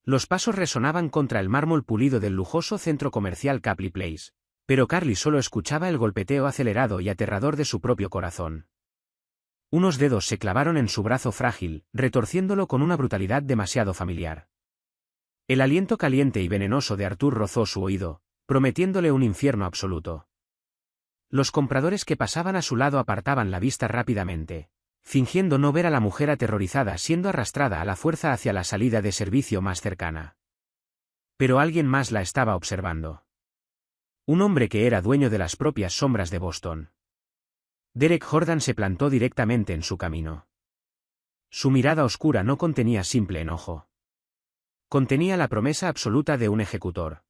Los pasos resonaban contra el mármol pulido del lujoso centro comercial Capley Place, pero Carly solo escuchaba el golpeteo acelerado y aterrador de su propio corazón. Unos dedos se clavaron en su brazo frágil, retorciéndolo con una brutalidad demasiado familiar. El aliento caliente y venenoso de Arthur rozó su oído, prometiéndole un infierno absoluto. Los compradores que pasaban a su lado apartaban la vista rápidamente, fingiendo no ver a la mujer aterrorizada siendo arrastrada a la fuerza hacia la salida de servicio más cercana. Pero alguien más la estaba observando. Un hombre que era dueño de las propias sombras de Boston. Derek Jordan se plantó directamente en su camino. Su mirada oscura no contenía simple enojo. Contenía la promesa absoluta de un ejecutor.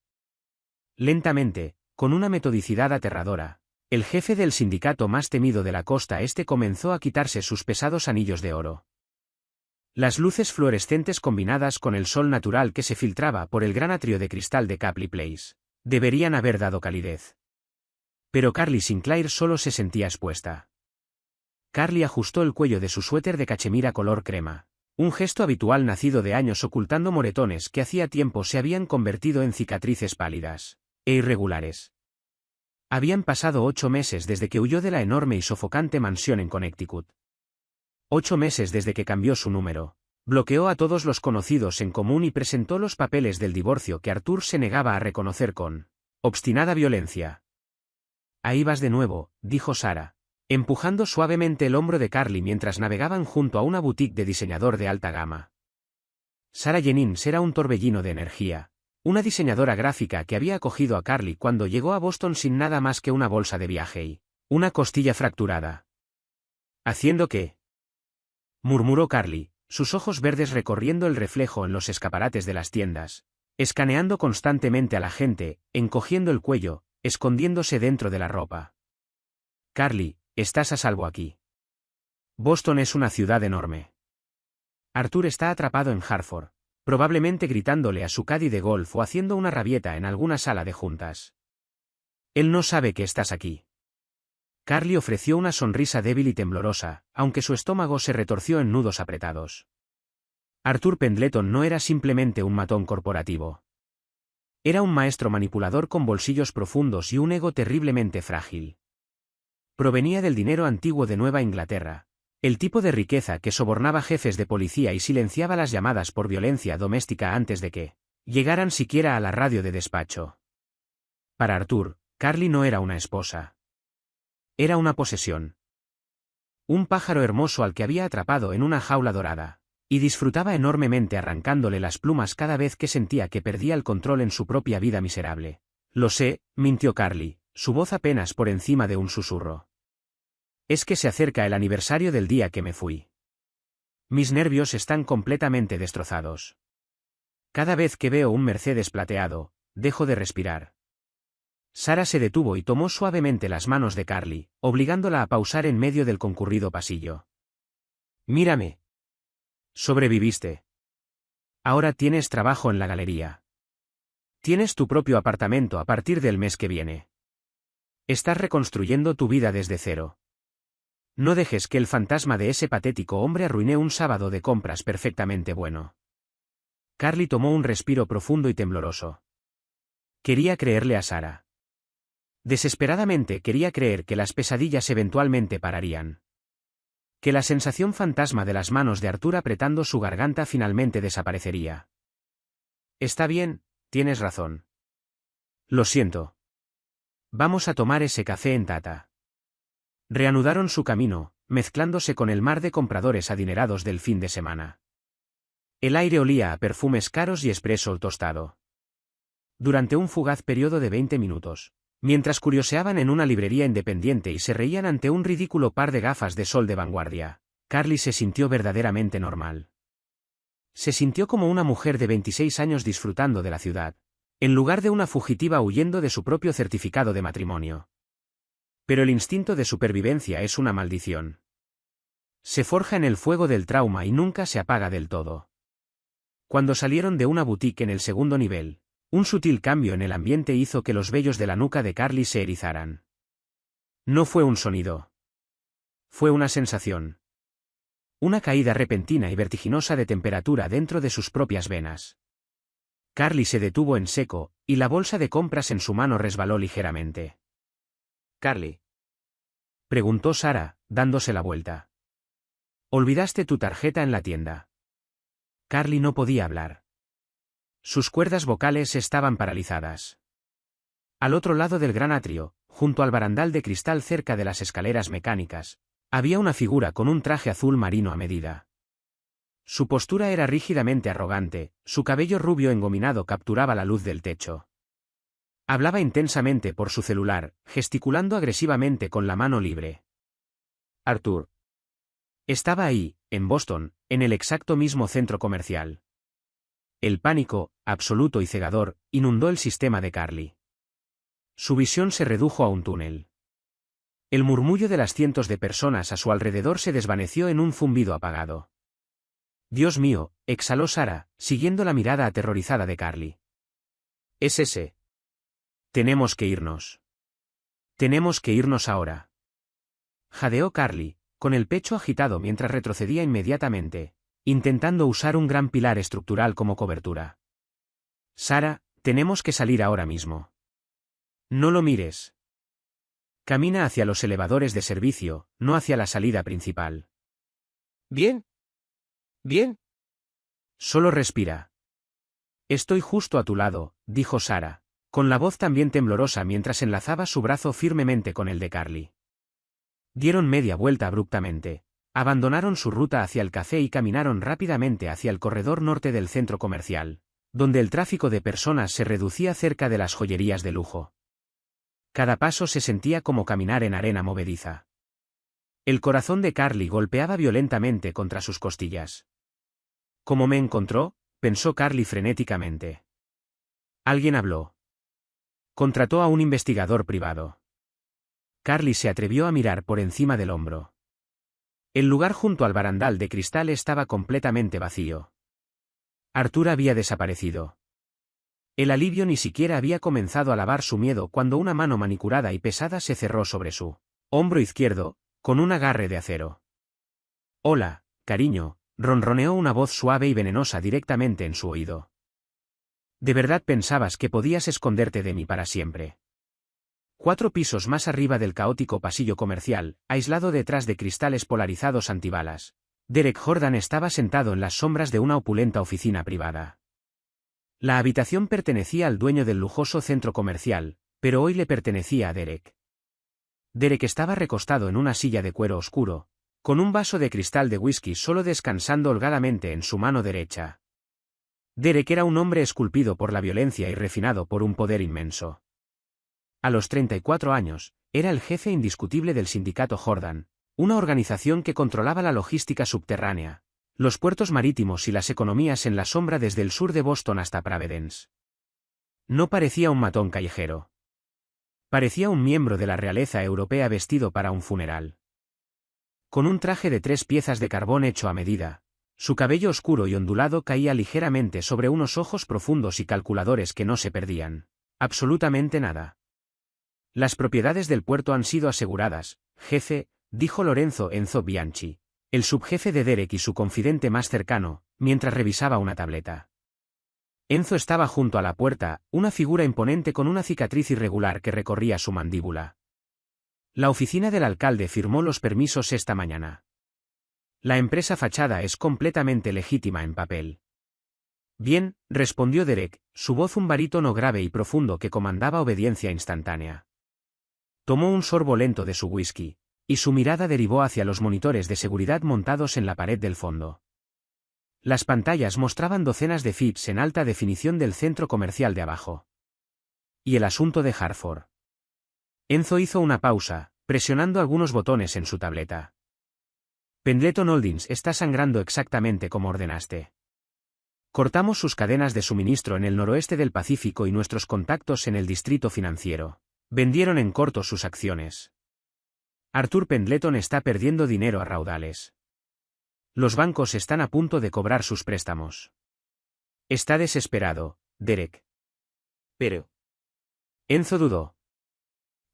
Lentamente, con una metodicidad aterradora, el jefe del sindicato más temido de la costa este comenzó a quitarse sus pesados anillos de oro. Las luces fluorescentes combinadas con el sol natural que se filtraba por el gran atrio de cristal de Capley Place, deberían haber dado calidez. Pero Carly Sinclair solo se sentía expuesta. Carly ajustó el cuello de su suéter de cachemira color crema, un gesto habitual nacido de años ocultando moretones que hacía tiempo se habían convertido en cicatrices pálidas e irregulares. Habían pasado 8 meses desde que huyó de la enorme y sofocante mansión en Connecticut. 8 meses desde que cambió su número, bloqueó a todos los conocidos en común y presentó los papeles del divorcio que Arthur se negaba a reconocer con obstinada violencia. Ahí vas de nuevo, dijo Sarah, empujando suavemente el hombro de Carly mientras navegaban junto a una boutique de diseñador de alta gama. Sarah Jennings era un torbellino de energía, una diseñadora gráfica que había acogido a Carly cuando llegó a Boston sin nada más que una bolsa de viaje y una costilla fracturada. ¿Haciendo qué?, murmuró Carly, sus ojos verdes recorriendo el reflejo en los escaparates de las tiendas, escaneando constantemente a la gente, encogiendo el cuello, escondiéndose dentro de la ropa. Carly, estás a salvo aquí. Boston es una ciudad enorme. Arthur está atrapado en Hartford, probablemente gritándole a su caddy de golf o haciendo una rabieta en alguna sala de juntas. Él no sabe que estás aquí. Carly ofreció una sonrisa débil y temblorosa, aunque su estómago se retorció en nudos apretados. Arthur Pendleton no era simplemente un matón corporativo. Era un maestro manipulador con bolsillos profundos y un ego terriblemente frágil. Provenía del dinero antiguo de Nueva Inglaterra, el tipo de riqueza que sobornaba jefes de policía y silenciaba las llamadas por violencia doméstica antes de que llegaran siquiera a la radio de despacho. Para Arthur, Carly no era una esposa. Era una posesión. Un pájaro hermoso al que había atrapado en una jaula dorada, y disfrutaba enormemente arrancándole las plumas cada vez que sentía que perdía el control en su propia vida miserable. Lo sé, mintió Carly, su voz apenas por encima de un susurro. Es que se acerca el aniversario del día que me fui. Mis nervios están completamente destrozados. Cada vez que veo un Mercedes plateado, dejo de respirar. Sarah se detuvo y tomó suavemente las manos de Carly, obligándola a pausar en medio del concurrido pasillo. Mírame. Sobreviviste. Ahora tienes trabajo en la galería. Tienes tu propio apartamento a partir del mes que viene. Estás reconstruyendo tu vida desde cero. No dejes que el fantasma de ese patético hombre arruine un sábado de compras perfectamente bueno. Carly tomó un respiro profundo y tembloroso. Quería creerle a Sarah. Desesperadamente quería creer que las pesadillas eventualmente pararían. Que la sensación fantasma de las manos de Arthur apretando su garganta finalmente desaparecería. Está bien, tienes razón. Lo siento. Vamos a tomar ese café en Tata. Reanudaron su camino, mezclándose con el mar de compradores adinerados del fin de semana. El aire olía a perfumes caros y espresso tostado. Durante un fugaz periodo de 20 minutos, mientras curioseaban en una librería independiente y se reían ante un ridículo par de gafas de sol de vanguardia, Carly se sintió verdaderamente normal. Se sintió como una mujer de 26 años disfrutando de la ciudad, en lugar de una fugitiva huyendo de su propio certificado de matrimonio. Pero el instinto de supervivencia es una maldición. Se forja en el fuego del trauma y nunca se apaga del todo. Cuando salieron de una boutique en el segundo nivel, un sutil cambio en el ambiente hizo que los vellos de la nuca de Carly se erizaran. No fue un sonido. Fue una sensación. Una caída repentina y vertiginosa de temperatura dentro de sus propias venas. Carly se detuvo en seco, y la bolsa de compras en su mano resbaló ligeramente. Carly. Preguntó Sarah, dándose la vuelta. Olvidaste tu tarjeta en la tienda. Carly no podía hablar. Sus cuerdas vocales estaban paralizadas. Al otro lado del gran atrio, junto al barandal de cristal cerca de las escaleras mecánicas, había una figura con un traje azul marino a medida. Su postura era rígidamente arrogante, su cabello rubio engominado capturaba la luz del techo. Hablaba intensamente por su celular, gesticulando agresivamente con la mano libre. Arthur. Estaba ahí, en Boston, en el exacto mismo centro comercial. El pánico, absoluto y cegador, inundó el sistema de Carly. Su visión se redujo a un túnel. El murmullo de las cientos de personas a su alrededor se desvaneció en un zumbido apagado. Dios mío, exhaló Sarah, siguiendo la mirada aterrorizada de Carly. Es ese. Tenemos que irnos. Tenemos que irnos ahora. Jadeó Carly, con el pecho agitado mientras retrocedía inmediatamente, intentando usar un gran pilar estructural como cobertura. Sarah, tenemos que salir ahora mismo. No lo mires. Camina hacia los elevadores de servicio, no hacia la salida principal. Bien. Bien. Solo respira. Estoy justo a tu lado, dijo Sarah, con la voz también temblorosa mientras enlazaba su brazo firmemente con el de Carly. Dieron media vuelta abruptamente, abandonaron su ruta hacia el café y caminaron rápidamente hacia el corredor norte del centro comercial, donde el tráfico de personas se reducía cerca de las joyerías de lujo. Cada paso se sentía como caminar en arena movediza. El corazón de Carly golpeaba violentamente contra sus costillas. ¿Cómo me encontró?, pensó Carly frenéticamente. Alguien habló. Contrató a un investigador privado. Carly se atrevió a mirar por encima del hombro. El lugar junto al barandal de cristal estaba completamente vacío. Arthur había desaparecido. El alivio ni siquiera había comenzado a lavar su miedo cuando una mano manicurada y pesada se cerró sobre su hombro izquierdo, con un agarre de acero. Hola, cariño, ronroneó una voz suave y venenosa directamente en su oído. ¿De verdad pensabas que podías esconderte de mí para siempre? 4 pisos más arriba del caótico pasillo comercial, aislado detrás de cristales polarizados antibalas, Derek Jordan estaba sentado en las sombras de una opulenta oficina privada. La habitación pertenecía al dueño del lujoso centro comercial, pero hoy le pertenecía a Derek. Derek estaba recostado en una silla de cuero oscuro, con un vaso de cristal de whisky solo descansando holgadamente en su mano derecha. Derek era un hombre esculpido por la violencia y refinado por un poder inmenso. A los 34 años, era el jefe indiscutible del sindicato Jordan, una organización que controlaba la logística subterránea, los puertos marítimos y las economías en la sombra desde el sur de Boston hasta Providence. No parecía un matón callejero. Parecía un miembro de la realeza europea vestido para un funeral. Con un traje de 3 piezas de carbón hecho a medida, su cabello oscuro y ondulado caía ligeramente sobre unos ojos profundos y calculadores que no se perdían absolutamente nada. Las propiedades del puerto han sido aseguradas, jefe, dijo Lorenzo Enzo Bianchi, el subjefe de Derek y su confidente más cercano, mientras revisaba una tableta. Enzo estaba junto a la puerta, una figura imponente con una cicatriz irregular que recorría su mandíbula. La oficina del alcalde firmó los permisos esta mañana. La empresa fachada es completamente legítima en papel. Bien, respondió Derek, su voz un barítono grave y profundo que comandaba obediencia instantánea. Tomó un sorbo lento de su whisky, y su mirada derivó hacia los monitores de seguridad montados en la pared del fondo. Las pantallas mostraban docenas de feeds en alta definición del centro comercial de abajo. ¿Y el asunto de Hartford? Enzo hizo una pausa, presionando algunos botones en su tableta. Pendleton Holdings está sangrando exactamente como ordenaste. Cortamos sus cadenas de suministro en el noroeste del Pacífico y nuestros contactos en el distrito financiero. Vendieron en corto sus acciones. Arthur Pendleton está perdiendo dinero a raudales. Los bancos están a punto de cobrar sus préstamos. Está desesperado, Derek. Pero. Enzo dudó.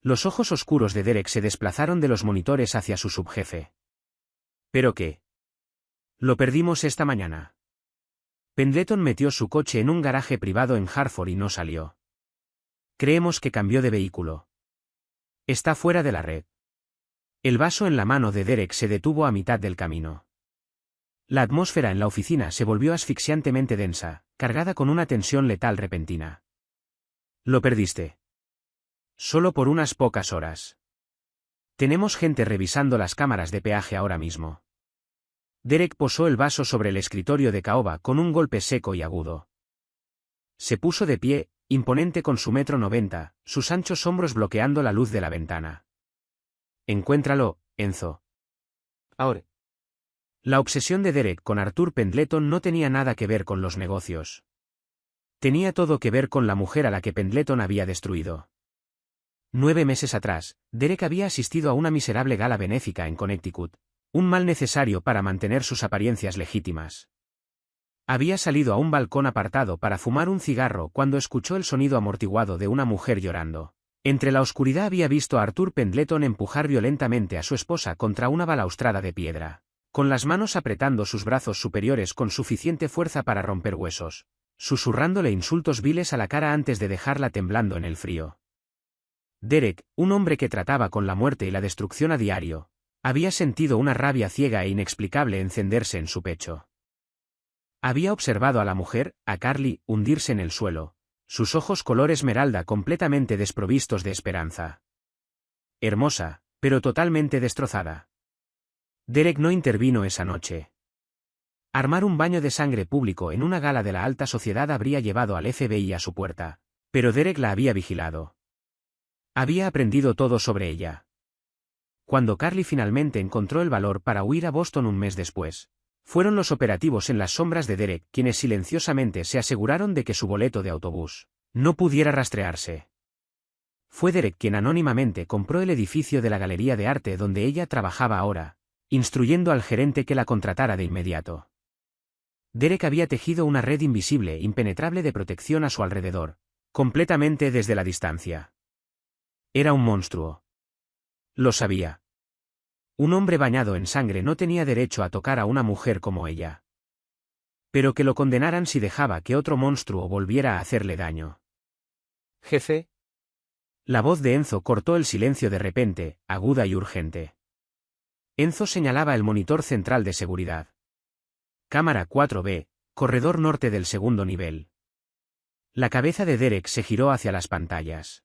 Los ojos oscuros de Derek se desplazaron de los monitores hacia su subjefe. ¿Pero qué? Lo perdimos esta mañana. Pendleton metió su coche en un garaje privado en Hartford y no salió. Creemos que cambió de vehículo. Está fuera de la red. El vaso en la mano de Derek se detuvo a mitad del camino. La atmósfera en la oficina se volvió asfixiantemente densa, cargada con una tensión letal repentina. Lo perdiste. Solo por unas pocas horas. Tenemos gente revisando las cámaras de peaje ahora mismo. Derek posó el vaso sobre el escritorio de caoba con un golpe seco y agudo. Se puso de pie, imponente con su 1,90 m, sus anchos hombros bloqueando la luz de la ventana. Encuéntralo, Enzo. Ahora. La obsesión de Derek con Arthur Pendleton no tenía nada que ver con los negocios. Tenía todo que ver con la mujer a la que Pendleton había destruido. 9 meses atrás, Derek había asistido a una miserable gala benéfica en Connecticut, un mal necesario para mantener sus apariencias legítimas. Había salido a un balcón apartado para fumar un cigarro cuando escuchó el sonido amortiguado de una mujer llorando. Entre la oscuridad había visto a Arthur Pendleton empujar violentamente a su esposa contra una balaustrada de piedra, con las manos apretando sus brazos superiores con suficiente fuerza para romper huesos, susurrándole insultos viles a la cara antes de dejarla temblando en el frío. Derek, un hombre que trataba con la muerte y la destrucción a diario, había sentido una rabia ciega e inexplicable encenderse en su pecho. Había observado a la mujer, a Carly, hundirse en el suelo, sus ojos color esmeralda completamente desprovistos de esperanza. Hermosa, pero totalmente destrozada. Derek no intervino esa noche. Armar un baño de sangre público en una gala de la alta sociedad habría llevado al FBI a su puerta, pero Derek la había vigilado. Había aprendido todo sobre ella. Cuando Carly finalmente encontró el valor para huir a Boston un mes después, fueron los operativos en las sombras de Derek quienes silenciosamente se aseguraron de que su boleto de autobús no pudiera rastrearse. Fue Derek quien anónimamente compró el edificio de la galería de arte donde ella trabajaba ahora, instruyendo al gerente que la contratara de inmediato. Derek había tejido una red invisible e impenetrable de protección a su alrededor, completamente desde la distancia. Era un monstruo. Lo sabía. Un hombre bañado en sangre no tenía derecho a tocar a una mujer como ella. Pero que lo condenaran si dejaba que otro monstruo volviera a hacerle daño. Jefe. La voz de Enzo cortó el silencio de repente, aguda y urgente. Enzo señalaba el monitor central de seguridad. Cámara 4B, corredor norte del segundo nivel. La cabeza de Derek se giró hacia las pantallas.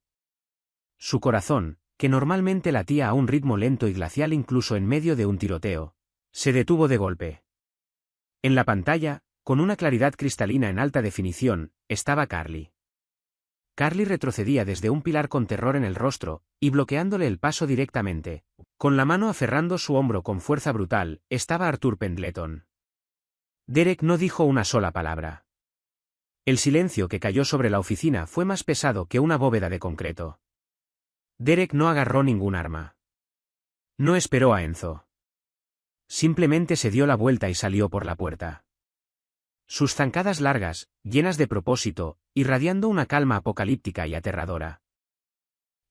Su corazón, que normalmente latía a un ritmo lento y glacial incluso en medio de un tiroteo, se detuvo de golpe. En la pantalla, con una claridad cristalina en alta definición, estaba Carly. Carly retrocedía desde un pilar con terror en el rostro, y bloqueándole el paso directamente, con la mano aferrando su hombro con fuerza brutal, estaba Arthur Pendleton. Derek no dijo una sola palabra. El silencio que cayó sobre la oficina fue más pesado que una bóveda de concreto. Derek no agarró ningún arma. No esperó a Enzo. Simplemente se dio la vuelta y salió por la puerta. Sus zancadas largas, llenas de propósito, irradiando una calma apocalíptica y aterradora.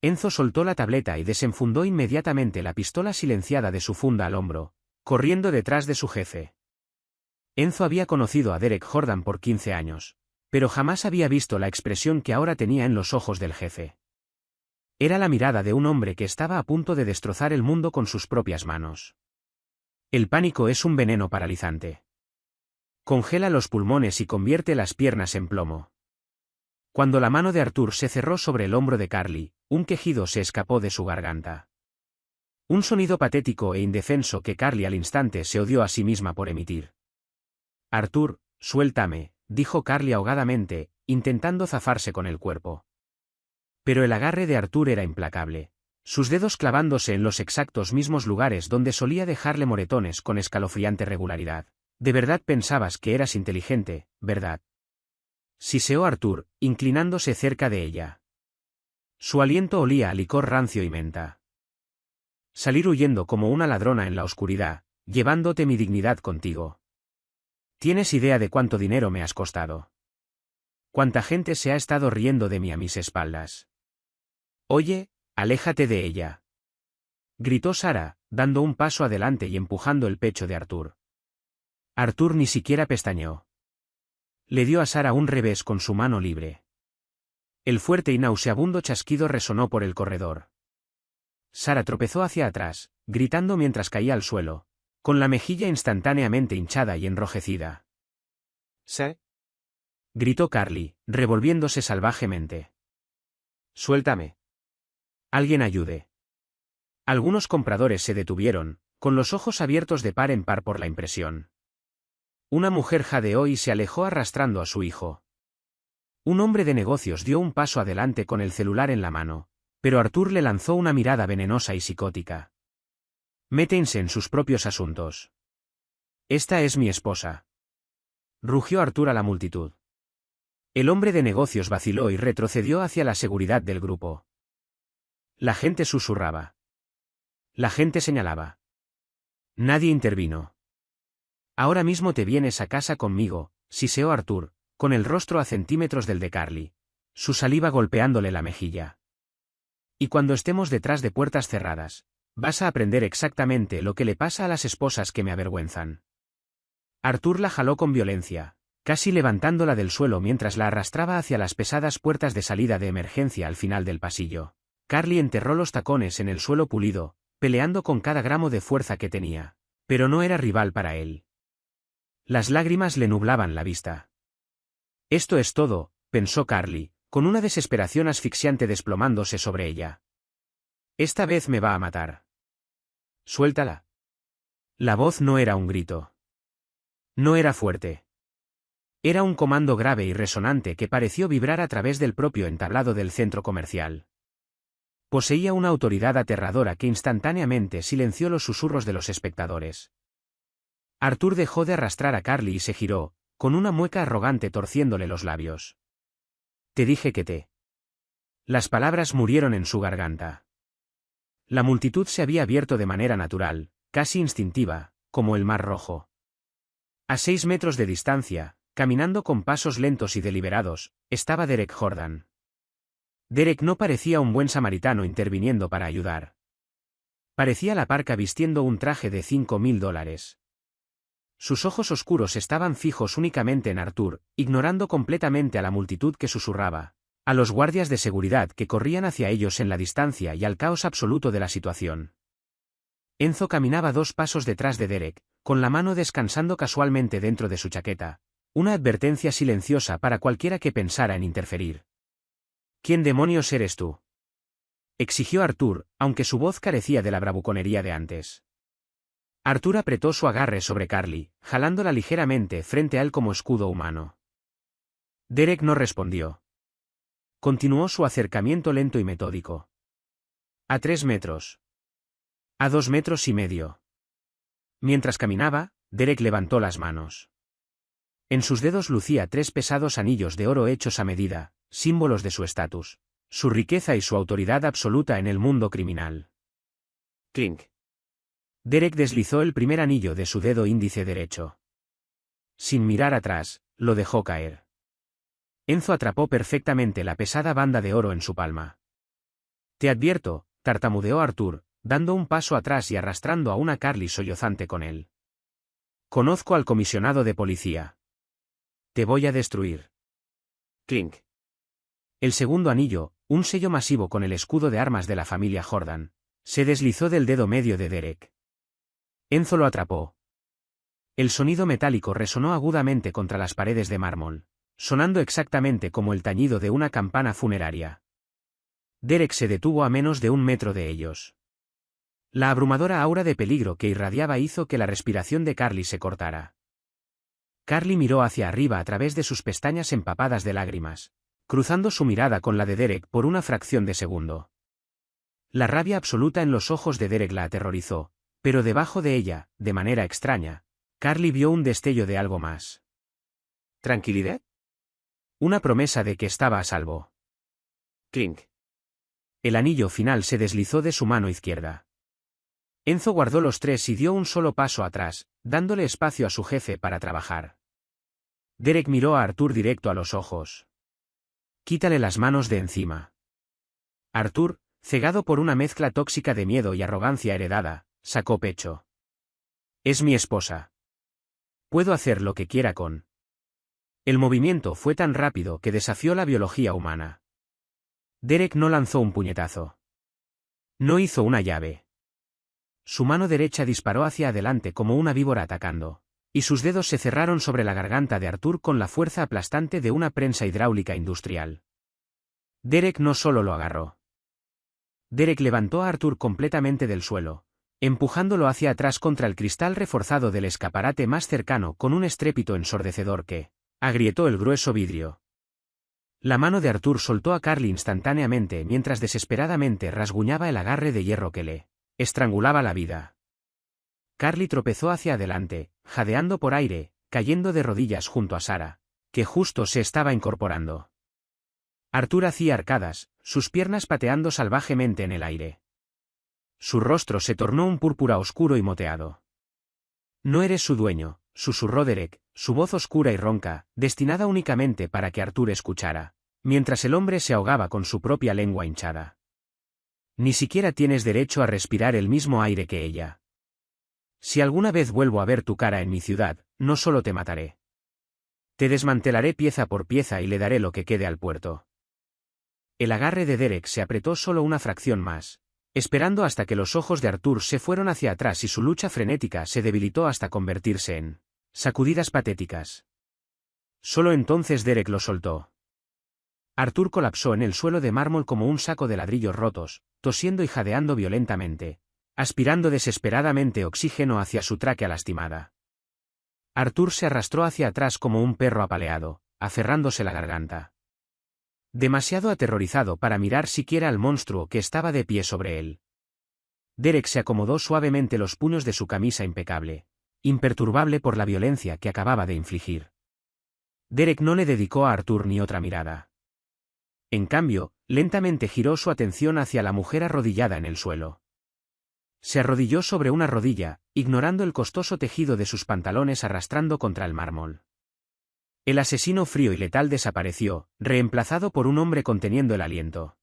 Enzo soltó la tableta y desenfundó inmediatamente la pistola silenciada de su funda al hombro, corriendo detrás de su jefe. Enzo había conocido a Derek Jordan por 15 años, pero jamás había visto la expresión que ahora tenía en los ojos del jefe. Era la mirada de un hombre que estaba a punto de destrozar el mundo con sus propias manos. El pánico es un veneno paralizante. Congela los pulmones y convierte las piernas en plomo. Cuando la mano de Arthur se cerró sobre el hombro de Carly, un quejido se escapó de su garganta. Un sonido patético e indefenso que Carly al instante se odió a sí misma por emitir. Arthur, suéltame, dijo Carly ahogadamente, intentando zafarse con el cuerpo. Pero el agarre de Arthur era implacable, sus dedos clavándose en los exactos mismos lugares donde solía dejarle moretones con escalofriante regularidad. De verdad pensabas que eras inteligente, ¿verdad? Siseó Arthur, inclinándose cerca de ella. Su aliento olía a licor rancio y menta. Salir huyendo como una ladrona en la oscuridad, llevándote mi dignidad contigo. ¿Tienes idea de cuánto dinero me has costado? ¿Cuánta gente se ha estado riendo de mí a mis espaldas? Oye, aléjate de ella. Gritó Sara, dando un paso adelante y empujando el pecho de Arthur. Arthur ni siquiera pestañeó. Le dio a Sara un revés con su mano libre. El fuerte y nauseabundo chasquido resonó por el corredor. Sara tropezó hacia atrás, gritando mientras caía al suelo, con la mejilla instantáneamente hinchada y enrojecida. ¿Sí? Gritó Carly, revolviéndose salvajemente. Suéltame. Alguien ayude. Algunos compradores se detuvieron, con los ojos abiertos de par en par por la impresión. Una mujer jadeó y se alejó arrastrando a su hijo. Un hombre de negocios dio un paso adelante con el celular en la mano, pero Arthur le lanzó una mirada venenosa y psicótica. Métense en sus propios asuntos. Esta es mi esposa. Rugió Arthur a la multitud. El hombre de negocios vaciló y retrocedió hacia la seguridad del grupo. La gente susurraba. La gente señalaba. Nadie intervino. Ahora mismo te vienes a casa conmigo, siseó Arthur, con el rostro a centímetros del de Carly, su saliva golpeándole la mejilla. Y cuando estemos detrás de puertas cerradas, vas a aprender exactamente lo que le pasa a las esposas que me avergüenzan. Arthur la jaló con violencia, casi levantándola del suelo mientras la arrastraba hacia las pesadas puertas de salida de emergencia al final del pasillo. Carly enterró los tacones en el suelo pulido, peleando con cada gramo de fuerza que tenía, pero no era rival para él. Las lágrimas le nublaban la vista. Esto es todo, pensó Carly, con una desesperación asfixiante desplomándose sobre ella. Esta vez me va a matar. Suéltala. La voz no era un grito. No era fuerte. Era un comando grave y resonante que pareció vibrar a través del propio entablado del centro comercial. Poseía una autoridad aterradora que instantáneamente silenció los susurros de los espectadores. Arthur dejó de arrastrar a Carly y se giró, con una mueca arrogante torciéndole los labios. Te dije que te. Las palabras murieron en su garganta. La multitud se había abierto de manera natural, casi instintiva, como el mar rojo. A 6 metros de distancia, caminando con pasos lentos y deliberados, estaba Derek Jordan. Derek no parecía un buen samaritano interviniendo para ayudar. Parecía la parca vistiendo un traje de $5.000. Sus ojos oscuros estaban fijos únicamente en Arthur, ignorando completamente a la multitud que susurraba, a los guardias de seguridad que corrían hacia ellos en la distancia y al caos absoluto de la situación. Enzo caminaba 2 pasos detrás de Derek, con la mano descansando casualmente dentro de su chaqueta, una advertencia silenciosa para cualquiera que pensara en interferir. ¿Quién demonios eres tú?, exigió Arthur, aunque su voz carecía de la bravuconería de antes. Arthur apretó su agarre sobre Carly, jalándola ligeramente frente a él como escudo humano. Derek no respondió. Continuó su acercamiento lento y metódico. A 3 metros. A 2,5 metros. Mientras caminaba, Derek levantó las manos. En sus dedos lucía 3 pesados anillos de oro hechos a medida, símbolos de su estatus, su riqueza y su autoridad absoluta en el mundo criminal. Clink. Derek deslizó el primer anillo de su dedo índice derecho. Sin mirar atrás, lo dejó caer. Enzo atrapó perfectamente la pesada banda de oro en su palma. Te advierto, tartamudeó Arthur, dando un paso atrás y arrastrando a una Carly sollozante con él. Conozco al comisionado de policía. Te voy a destruir. Clink. El segundo anillo, un sello masivo con el escudo de armas de la familia Jordan, se deslizó del dedo medio de Derek. Enzo lo atrapó. El sonido metálico resonó agudamente contra las paredes de mármol, sonando exactamente como el tañido de una campana funeraria. Derek se detuvo a menos de 1 metro de ellos. La abrumadora aura de peligro que irradiaba hizo que la respiración de Carly se cortara. Carly miró hacia arriba a través de sus pestañas empapadas de lágrimas, cruzando su mirada con la de Derek por una fracción de segundo. La rabia absoluta en los ojos de Derek la aterrorizó, pero debajo de ella, de manera extraña, Carly vio un destello de algo más. ¿Tranquilidad? Una promesa de que estaba a salvo. Clink. El anillo final se deslizó de su mano izquierda. Enzo guardó los 3 y dio un solo paso atrás, dándole espacio a su jefe para trabajar. Derek miró a Arthur directo a los ojos. Quítale las manos de encima. Arthur, cegado por una mezcla tóxica de miedo y arrogancia heredada, sacó pecho. Es mi esposa. Puedo hacer lo que quiera con El movimiento fue tan rápido que desafió la biología humana. Derek no lanzó un puñetazo. No hizo una llave. Su mano derecha disparó hacia adelante como una víbora atacando, y sus dedos se cerraron sobre la garganta de Arthur con la fuerza aplastante de una prensa hidráulica industrial. Derek no solo lo agarró. Derek levantó a Arthur completamente del suelo, empujándolo hacia atrás contra el cristal reforzado del escaparate más cercano con un estrépito ensordecedor que agrietó el grueso vidrio. La mano de Arthur soltó a Carly instantáneamente mientras desesperadamente rasguñaba el agarre de hierro que le estrangulaba la vida. Carly tropezó hacia adelante, jadeando por aire, cayendo de rodillas junto a Sarah, que justo se estaba incorporando. Arthur hacía arcadas, sus piernas pateando salvajemente en el aire. Su rostro se tornó un púrpura oscuro y moteado. No eres su dueño, susurró Derek, su voz oscura y ronca, destinada únicamente para que Arthur escuchara, mientras el hombre se ahogaba con su propia lengua hinchada. Ni siquiera tienes derecho a respirar el mismo aire que ella. Si alguna vez vuelvo a ver tu cara en mi ciudad, no solo te mataré. Te desmantelaré pieza por pieza y le daré lo que quede al puerto. El agarre de Derek se apretó solo una fracción más, esperando hasta que los ojos de Arthur se fueron hacia atrás y su lucha frenética se debilitó hasta convertirse en sacudidas patéticas. Solo entonces Derek lo soltó. Arthur colapsó en el suelo de mármol como un saco de ladrillos rotos, tosiendo y jadeando violentamente, aspirando desesperadamente oxígeno hacia su tráquea lastimada. Arthur se arrastró hacia atrás como un perro apaleado, aferrándose la garganta. Demasiado aterrorizado para mirar siquiera al monstruo que estaba de pie sobre él. Derek se acomodó suavemente los puños de su camisa impecable, imperturbable por la violencia que acababa de infligir. Derek no le dedicó a Arthur ni otra mirada. En cambio, lentamente giró su atención hacia la mujer arrodillada en el suelo. Se arrodilló sobre una rodilla, ignorando el costoso tejido de sus pantalones arrastrando contra el mármol. El asesino frío y letal desapareció, reemplazado por un hombre conteniendo el aliento.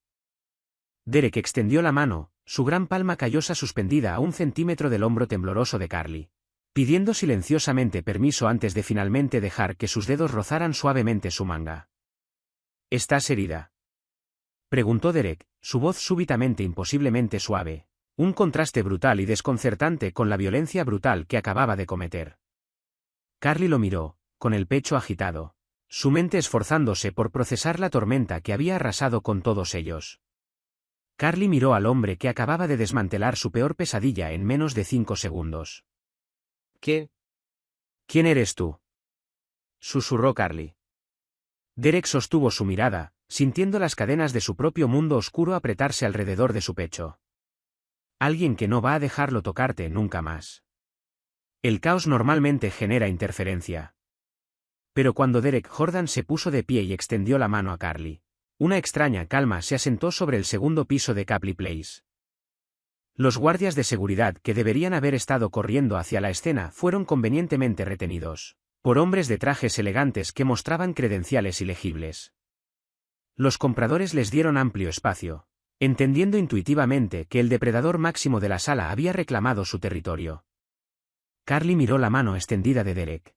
Derek extendió la mano, su gran palma callosa suspendida a 1 centímetro del hombro tembloroso de Carly, pidiendo silenciosamente permiso antes de finalmente dejar que sus dedos rozaran suavemente su manga. ¿Estás herida?, preguntó Derek, su voz súbitamente imposiblemente suave, un contraste brutal y desconcertante con la violencia brutal que acababa de cometer. Carly lo miró, con el pecho agitado, su mente esforzándose por procesar la tormenta que había arrasado con todos ellos. Carly miró al hombre que acababa de desmantelar su peor pesadilla en menos de 5 segundos. ¿Qué? ¿Quién eres tú?, susurró Carly. Derek sostuvo su mirada, sintiendo las cadenas de su propio mundo oscuro apretarse alrededor de su pecho. Alguien que no va a dejarlo tocarte nunca más. El caos normalmente genera interferencia. Pero cuando Derek Jordan se puso de pie y extendió la mano a Carly, una extraña calma se asentó sobre el segundo piso de Capli Place. Los guardias de seguridad que deberían haber estado corriendo hacia la escena fueron convenientemente retenidos por hombres de trajes elegantes que mostraban credenciales ilegibles. Los compradores les dieron amplio espacio, entendiendo intuitivamente que el depredador máximo de la sala había reclamado su territorio. Carly miró la mano extendida de Derek.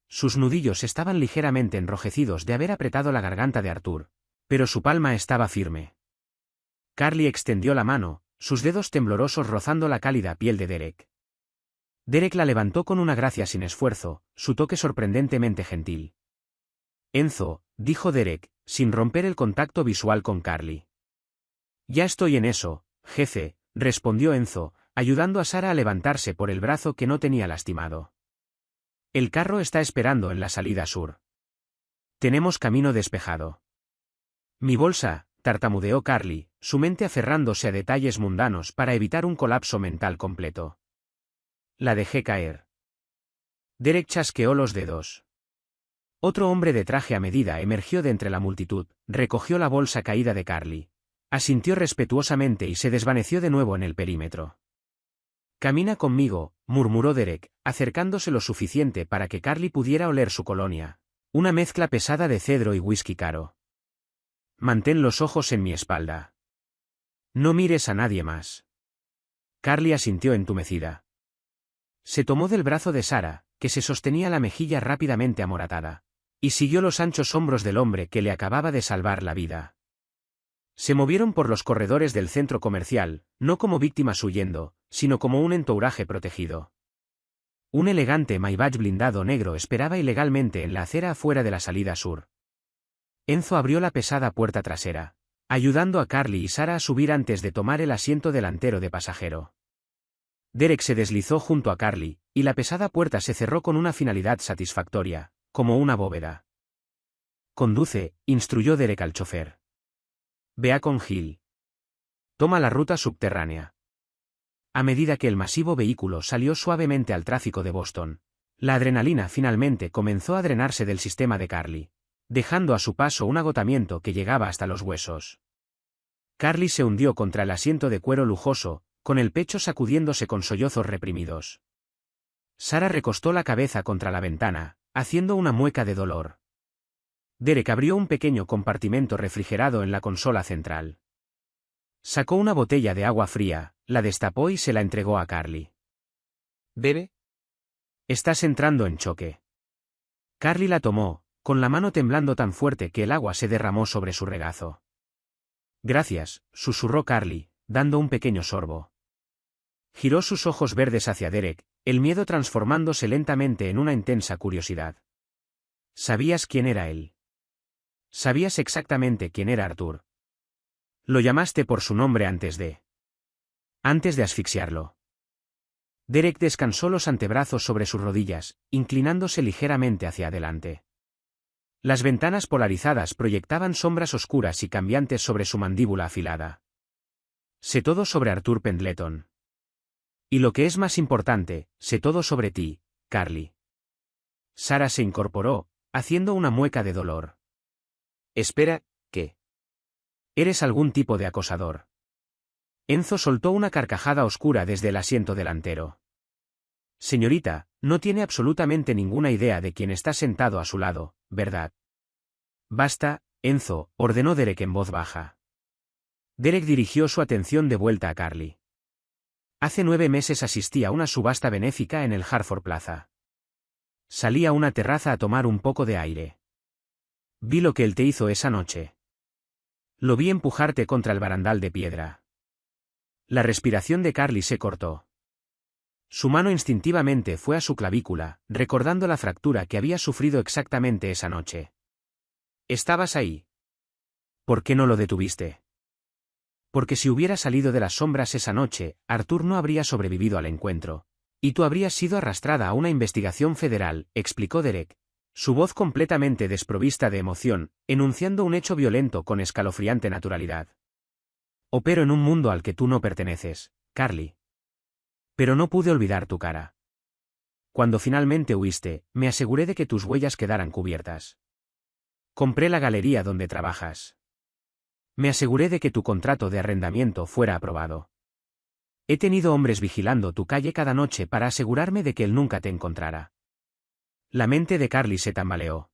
Sus nudillos estaban ligeramente enrojecidos de haber apretado la garganta de Arthur, pero su palma estaba firme. Carly extendió la mano, sus dedos temblorosos rozando la cálida piel de Derek. Derek la levantó con una gracia sin esfuerzo, su toque sorprendentemente gentil. Enzo, dijo Derek, sin romper el contacto visual con Carly. Ya estoy en eso, jefe, respondió Enzo, ayudando a Sarah a levantarse por el brazo que no tenía lastimado. El carro está esperando en la salida sur. Tenemos camino despejado. Mi bolsa, tartamudeó Carly, su mente aferrándose a detalles mundanos para evitar un colapso mental completo. La dejé caer. Derek chasqueó los dedos. Otro hombre de traje a medida emergió de entre la multitud, recogió la bolsa caída de Carly, asintió respetuosamente y se desvaneció de nuevo en el perímetro. Camina conmigo, murmuró Derek, acercándose lo suficiente para que Carly pudiera oler su colonia, una mezcla pesada de cedro y whisky caro. Mantén los ojos en mi espalda. No mires a nadie más. Carly asintió entumecida. Se tomó del brazo de Sarah, que se sostenía la mejilla rápidamente amoratada, Y siguió los anchos hombros del hombre que le acababa de salvar la vida. Se movieron por los corredores del centro comercial, no como víctimas huyendo, sino como un entouraje protegido. Un elegante Maybach blindado negro esperaba ilegalmente en la acera afuera de la salida sur. Enzo abrió la pesada puerta trasera, ayudando a Carly y Sarah a subir antes de tomar el asiento delantero de pasajero. Derek se deslizó junto a Carly, y la pesada puerta se cerró con una finalidad satisfactoria, como una bóveda. Conduce, instruyó Derek al chofer. Ve a Hill. Toma la ruta subterránea. A medida que el masivo vehículo salió suavemente al tráfico de Boston, la adrenalina finalmente comenzó a drenarse del sistema de Carly, dejando a su paso un agotamiento que llegaba hasta los huesos. Carly se hundió contra el asiento de cuero lujoso, con el pecho sacudiéndose con sollozos reprimidos. Sarah recostó la cabeza contra la ventana, haciendo una mueca de dolor. Derek abrió un pequeño compartimento refrigerado en la consola central. Sacó una botella de agua fría, la destapó y se la entregó a Carly. ¿Bebe? Estás entrando en choque. Carly la tomó, con la mano temblando tan fuerte que el agua se derramó sobre su regazo. Gracias, susurró Carly, dando un pequeño sorbo. Giró sus ojos verdes hacia Derek, el miedo transformándose lentamente en una intensa curiosidad. ¿Sabías quién era él? ¿Sabías exactamente quién era Arthur? Lo llamaste por su nombre antes de asfixiarlo. Derek descansó los antebrazos sobre sus rodillas, inclinándose ligeramente hacia adelante. Las ventanas polarizadas proyectaban sombras oscuras y cambiantes sobre su mandíbula afilada. Sé todo sobre Arthur Pendleton. Y lo que es más importante, sé todo sobre ti, Carly. Sarah se incorporó, haciendo una mueca de dolor. Espera, ¿qué? Eres algún tipo de acosador. Enzo soltó una carcajada oscura desde el asiento delantero. Señorita, no tiene absolutamente ninguna idea de quién está sentado a su lado, ¿verdad? Basta, Enzo, ordenó Derek en voz baja. Derek dirigió su atención de vuelta a Carly. Hace 9 meses asistí a una subasta benéfica en el Hartford Plaza. Salí a una terraza a tomar un poco de aire. Vi lo que él te hizo esa noche. Lo vi empujarte contra el barandal de piedra. La respiración de Carly se cortó. Su mano instintivamente fue a su clavícula, recordando la fractura que había sufrido exactamente esa noche. Estabas ahí. ¿Por qué no lo detuviste? Porque si hubiera salido de las sombras esa noche, Arthur no habría sobrevivido al encuentro. Y tú habrías sido arrastrada a una investigación federal, explicó Derek, su voz completamente desprovista de emoción, enunciando un hecho violento con escalofriante naturalidad. Opero en un mundo al que tú no perteneces, Carly. Pero no pude olvidar tu cara. Cuando finalmente huiste, me aseguré de que tus huellas quedaran cubiertas. Compré la galería donde trabajas. Me aseguré de que tu contrato de arrendamiento fuera aprobado. He tenido hombres vigilando tu calle cada noche para asegurarme de que él nunca te encontrara. La mente de Carly se tambaleó.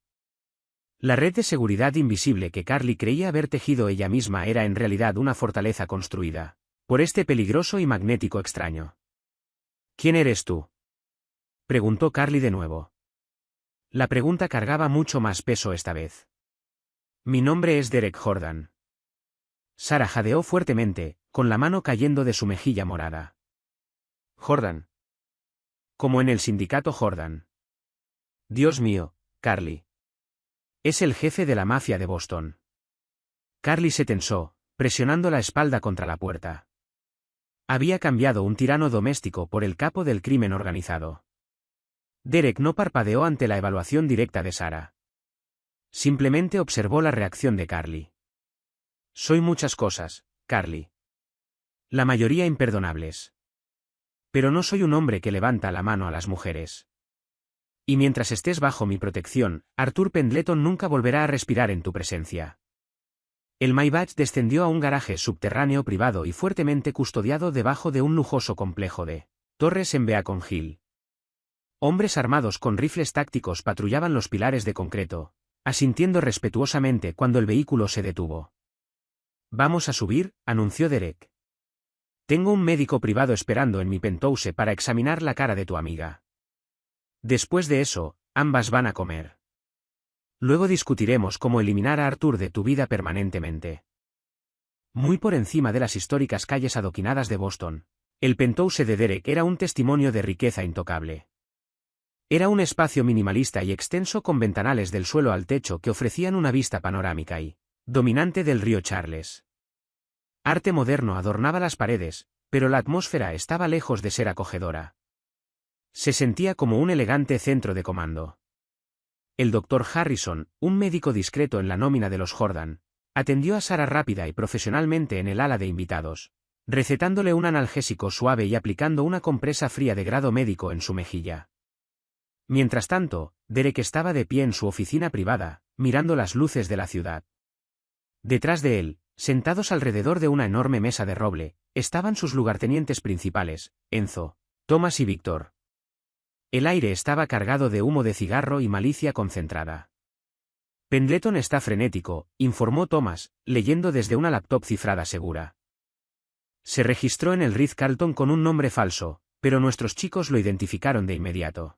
La red de seguridad invisible que Carly creía haber tejido ella misma era en realidad una fortaleza construida por este peligroso y magnético extraño. ¿Quién eres tú?, preguntó Carly de nuevo. La pregunta cargaba mucho más peso esta vez. Mi nombre es Derek Jordan. Sarah jadeó fuertemente, con la mano cayendo de su mejilla morada. Jordan. Como en el sindicato Jordan. Dios mío, Carly. Es el jefe de la mafia de Boston. Carly se tensó, presionando la espalda contra la puerta. Había cambiado un tirano doméstico por el capo del crimen organizado. Derek no parpadeó ante la evaluación directa de Sarah. Simplemente observó la reacción de Carly. Soy muchas cosas, Carly. La mayoría imperdonables. Pero no soy un hombre que levanta la mano a las mujeres. Y mientras estés bajo mi protección, Arthur Pendleton nunca volverá a respirar en tu presencia. El Maybach descendió a un garaje subterráneo privado y fuertemente custodiado debajo de un lujoso complejo de torres en Beacon Hill. Hombres armados con rifles tácticos patrullaban los pilares de concreto, asintiendo respetuosamente cuando el vehículo se detuvo. Vamos a subir, anunció Derek. Tengo un médico privado esperando en mi penthouse para examinar la cara de tu amiga. Después de eso, ambas van a comer. Luego discutiremos cómo eliminar a Arthur de tu vida permanentemente. Muy por encima de las históricas calles adoquinadas de Boston, el penthouse de Derek era un testimonio de riqueza intocable. Era un espacio minimalista y extenso con ventanales del suelo al techo que ofrecían una vista panorámica y dominante del río Charles. Arte moderno adornaba las paredes, pero la atmósfera estaba lejos de ser acogedora. Se sentía como un elegante centro de comando. El Dr. Harrison, un médico discreto en la nómina de los Jordan, atendió a Sarah rápida y profesionalmente en el ala de invitados, recetándole un analgésico suave y aplicando una compresa fría de grado médico en su mejilla. Mientras tanto, Derek estaba de pie en su oficina privada, mirando las luces de la ciudad. Detrás de él, sentados alrededor de una enorme mesa de roble, estaban sus lugartenientes principales, Enzo, Thomas y Víctor. El aire estaba cargado de humo de cigarro y malicia concentrada. Pendleton está frenético, informó Thomas, leyendo desde una laptop cifrada segura. Se registró en el Ritz-Carlton con un nombre falso, pero nuestros chicos lo identificaron de inmediato.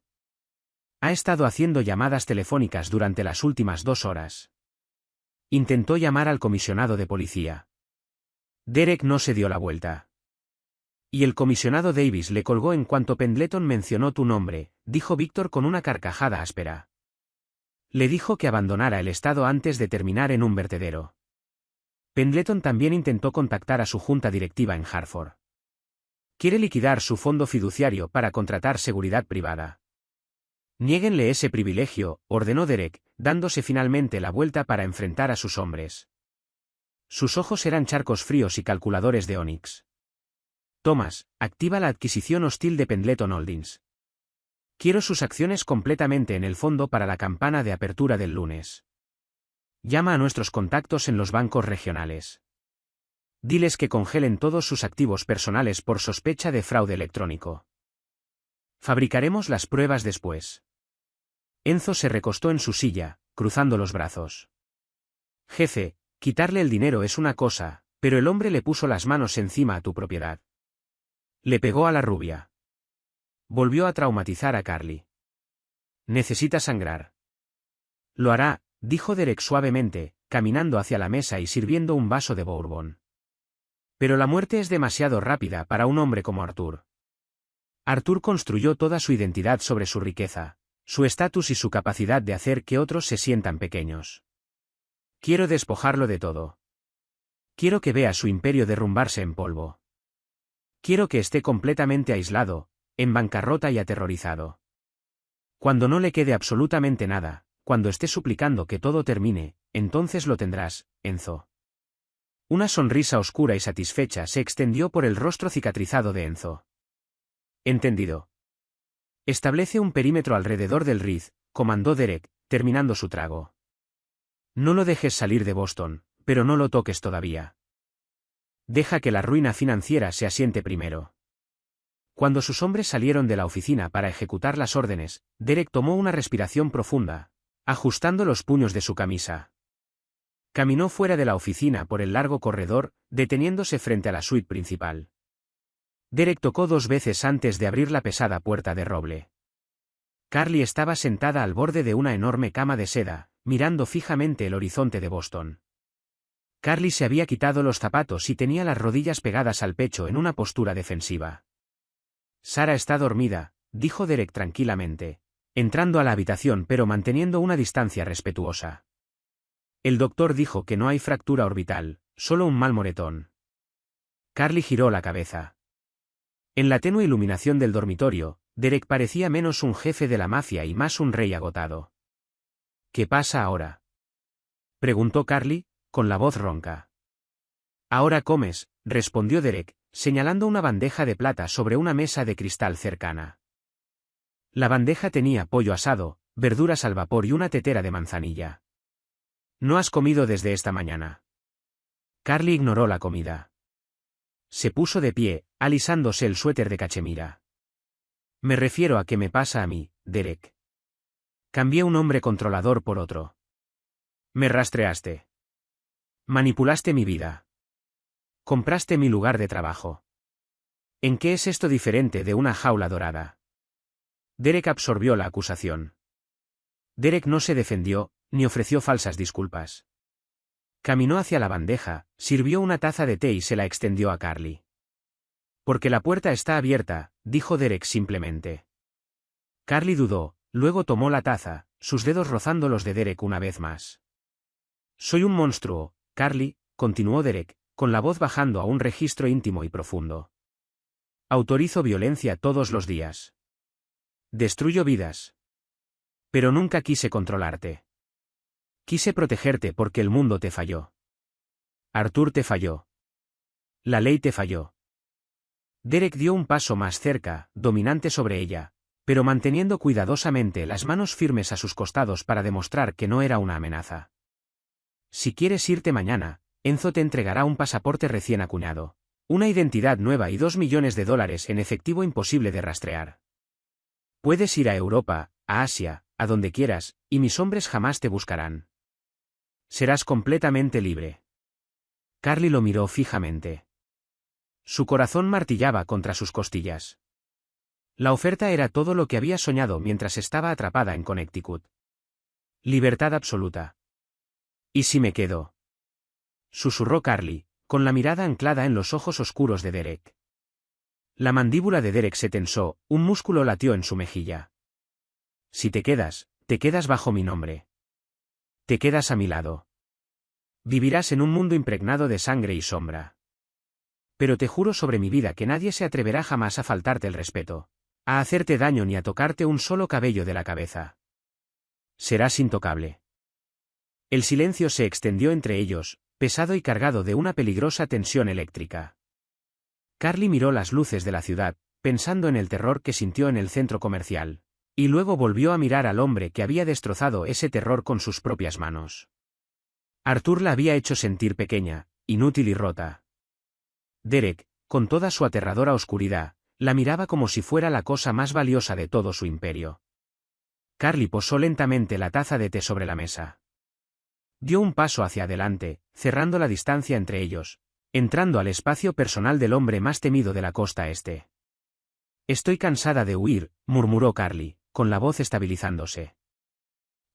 Ha estado haciendo llamadas telefónicas durante las últimas 2 horas. Intentó llamar al comisionado de policía. Derek no se dio la vuelta. Y el comisionado Davis le colgó en cuanto Pendleton mencionó tu nombre, dijo Víctor con una carcajada áspera. Le dijo que abandonara el estado antes de terminar en un vertedero. Pendleton también intentó contactar a su junta directiva en Hartford. Quiere liquidar su fondo fiduciario para contratar seguridad privada. Niéguenle ese privilegio, ordenó Derek, dándose finalmente la vuelta para enfrentar a sus hombres. Sus ojos eran charcos fríos y calculadores de Onyx. Thomas, activa la adquisición hostil de Pendleton Holdings. Quiero sus acciones completamente en el fondo para la campana de apertura del lunes. Llama a nuestros contactos en los bancos regionales. Diles que congelen todos sus activos personales por sospecha de fraude electrónico. Fabricaremos las pruebas después. Enzo se recostó en su silla, cruzando los brazos. Jefe, quitarle el dinero es una cosa, pero el hombre le puso las manos encima a tu propiedad. Le pegó a la rubia. Volvió a traumatizar a Carly. Necesita sangrar. Lo hará, dijo Derek suavemente, caminando hacia la mesa y sirviendo un vaso de bourbon. Pero la muerte es demasiado rápida para un hombre como Arthur. Arthur construyó toda su identidad sobre su riqueza, su estatus y su capacidad de hacer que otros se sientan pequeños. Quiero despojarlo de todo. Quiero que vea su imperio derrumbarse en polvo. Quiero que esté completamente aislado, en bancarrota y aterrorizado. Cuando no le quede absolutamente nada, cuando esté suplicando que todo termine, entonces lo tendrás, Enzo. Una sonrisa oscura y satisfecha se extendió por el rostro cicatrizado de Enzo. Entendido. Establece un perímetro alrededor del Ritz, comandó Derek, terminando su trago. No lo dejes salir de Boston, pero no lo toques todavía. Deja que la ruina financiera se asiente primero. Cuando sus hombres salieron de la oficina para ejecutar las órdenes, Derek tomó una respiración profunda, ajustando los puños de su camisa. Caminó fuera de la oficina por el largo corredor, deteniéndose frente a la suite principal. Derek tocó 2 veces antes de abrir la pesada puerta de roble. Carly estaba sentada al borde de una enorme cama de seda, mirando fijamente el horizonte de Boston. Carly se había quitado los zapatos y tenía las rodillas pegadas al pecho en una postura defensiva. Sarah está dormida, dijo Derek tranquilamente, entrando a la habitación pero manteniendo una distancia respetuosa. El doctor dijo que no hay fractura orbital, solo un mal moretón. Carly giró la cabeza. En la tenue iluminación del dormitorio, Derek parecía menos un jefe de la mafia y más un rey agotado. ¿Qué pasa ahora?, preguntó Carly, con la voz ronca. Ahora comes, respondió Derek, señalando una bandeja de plata sobre una mesa de cristal cercana. La bandeja tenía pollo asado, verduras al vapor y una tetera de manzanilla. ¿No has comido desde esta mañana? Carly ignoró la comida. Se puso de pie, alisándose el suéter de cachemira. Me refiero a qué me pasa a mí, Derek. Cambié un hombre controlador por otro. Me rastreaste. Manipulaste mi vida. Compraste mi lugar de trabajo. ¿En qué es esto diferente de una jaula dorada? Derek absorbió la acusación. Derek no se defendió, ni ofreció falsas disculpas. Caminó hacia la bandeja, sirvió una taza de té y se la extendió a Carly. «Porque la puerta está abierta», dijo Derek simplemente. Carly dudó, luego tomó la taza, sus dedos rozando los de Derek una vez más. «Soy un monstruo, Carly», continuó Derek, con la voz bajando a un registro íntimo y profundo. «Autorizo violencia todos los días. Destruyo vidas. Pero nunca quise controlarte. Quise protegerte porque el mundo te falló. Arthur te falló. La ley te falló». Derek dio un paso más cerca, dominante sobre ella, pero manteniendo cuidadosamente las manos firmes a sus costados para demostrar que no era una amenaza. «Si quieres irte mañana, Enzo te entregará un pasaporte recién acuñado, una identidad nueva y $2 millones en efectivo imposible de rastrear. Puedes ir a Europa, a Asia, a donde quieras, y mis hombres jamás te buscarán. Serás completamente libre». Carly lo miró fijamente. Su corazón martillaba contra sus costillas. La oferta era todo lo que había soñado mientras estaba atrapada en Connecticut. Libertad absoluta. «¿Y si me quedo?», susurró Carly, con la mirada anclada en los ojos oscuros de Derek. La mandíbula de Derek se tensó, un músculo latió en su mejilla. «Si te quedas bajo mi nombre. Te quedas a mi lado. Vivirás en un mundo impregnado de sangre y sombra. Pero te juro sobre mi vida que nadie se atreverá jamás a faltarte el respeto, a hacerte daño ni a tocarte un solo cabello de la cabeza. Serás intocable». El silencio se extendió entre ellos, pesado y cargado de una peligrosa tensión eléctrica. Carly miró las luces de la ciudad, pensando en el terror que sintió en el centro comercial, y luego volvió a mirar al hombre que había destrozado ese terror con sus propias manos. Arthur la había hecho sentir pequeña, inútil y rota. Derek, con toda su aterradora oscuridad, la miraba como si fuera la cosa más valiosa de todo su imperio. Carly posó lentamente la taza de té sobre la mesa. Dio un paso hacia adelante, cerrando la distancia entre ellos, entrando al espacio personal del hombre más temido de la costa este. «Estoy cansada de huir», murmuró Carly, con la voz estabilizándose.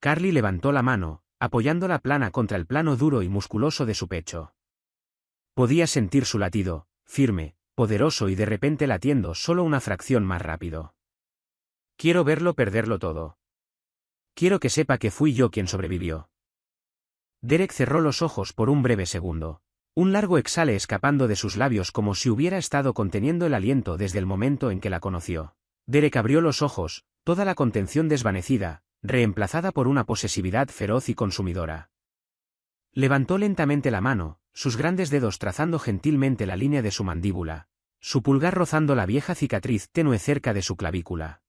Carly levantó la mano, apoyándola plana contra el plano duro y musculoso de su pecho. Podía sentir su latido, firme, poderoso y de repente latiendo solo una fracción más rápido. «Quiero verlo perderlo todo. Quiero que sepa que fui yo quien sobrevivió». Derek cerró los ojos por un breve segundo, un largo exhale escapando de sus labios como si hubiera estado conteniendo el aliento desde el momento en que la conoció. Derek abrió los ojos, toda la contención desvanecida, reemplazada por una posesividad feroz y consumidora. Levantó lentamente la mano, sus grandes dedos trazando gentilmente la línea de su mandíbula, su pulgar rozando la vieja cicatriz tenue cerca de su clavícula.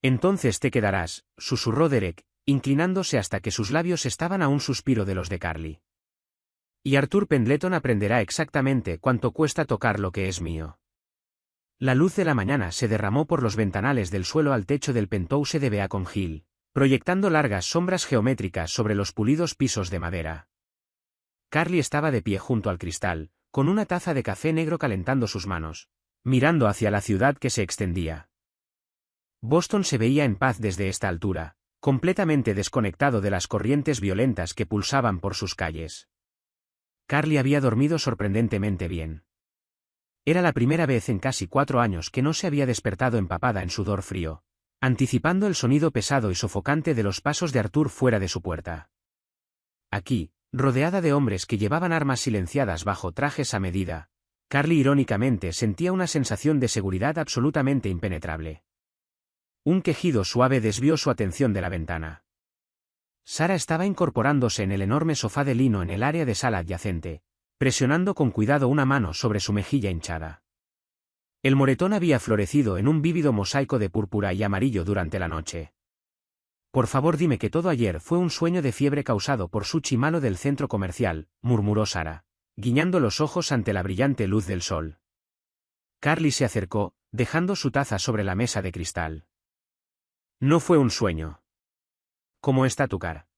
«Entonces te quedarás», susurró Derek, inclinándose hasta que sus labios estaban a un suspiro de los de Carly. «Y Arthur Pendleton aprenderá exactamente cuánto cuesta tocar lo que es mío». La luz de la mañana se derramó por los ventanales del suelo al techo del penthouse de Beacon Hill, proyectando largas sombras geométricas sobre los pulidos pisos de madera. Carly estaba de pie junto al cristal, con una taza de café negro calentando sus manos, mirando hacia la ciudad que se extendía. Boston se veía en paz desde esta altura, completamente desconectado de las corrientes violentas que pulsaban por sus calles. Carly había dormido sorprendentemente bien. Era la primera vez en casi 4 años que no se había despertado empapada en sudor frío, anticipando el sonido pesado y sofocante de los pasos de Arthur fuera de su puerta. Aquí, rodeada de hombres que llevaban armas silenciadas bajo trajes a medida, Carly irónicamente sentía una sensación de seguridad absolutamente impenetrable. Un quejido suave desvió su atención de la ventana. Sarah estaba incorporándose en el enorme sofá de lino en el área de sala adyacente, presionando con cuidado una mano sobre su mejilla hinchada. El moretón había florecido en un vívido mosaico de púrpura y amarillo durante la noche. «Por favor dime que todo ayer fue un sueño de fiebre causado por sushi malo del centro comercial», murmuró Sarah, guiñando los ojos ante la brillante luz del sol. Carly se acercó, dejando su taza sobre la mesa de cristal. «No fue un sueño». «¿Cómo está tu cara?»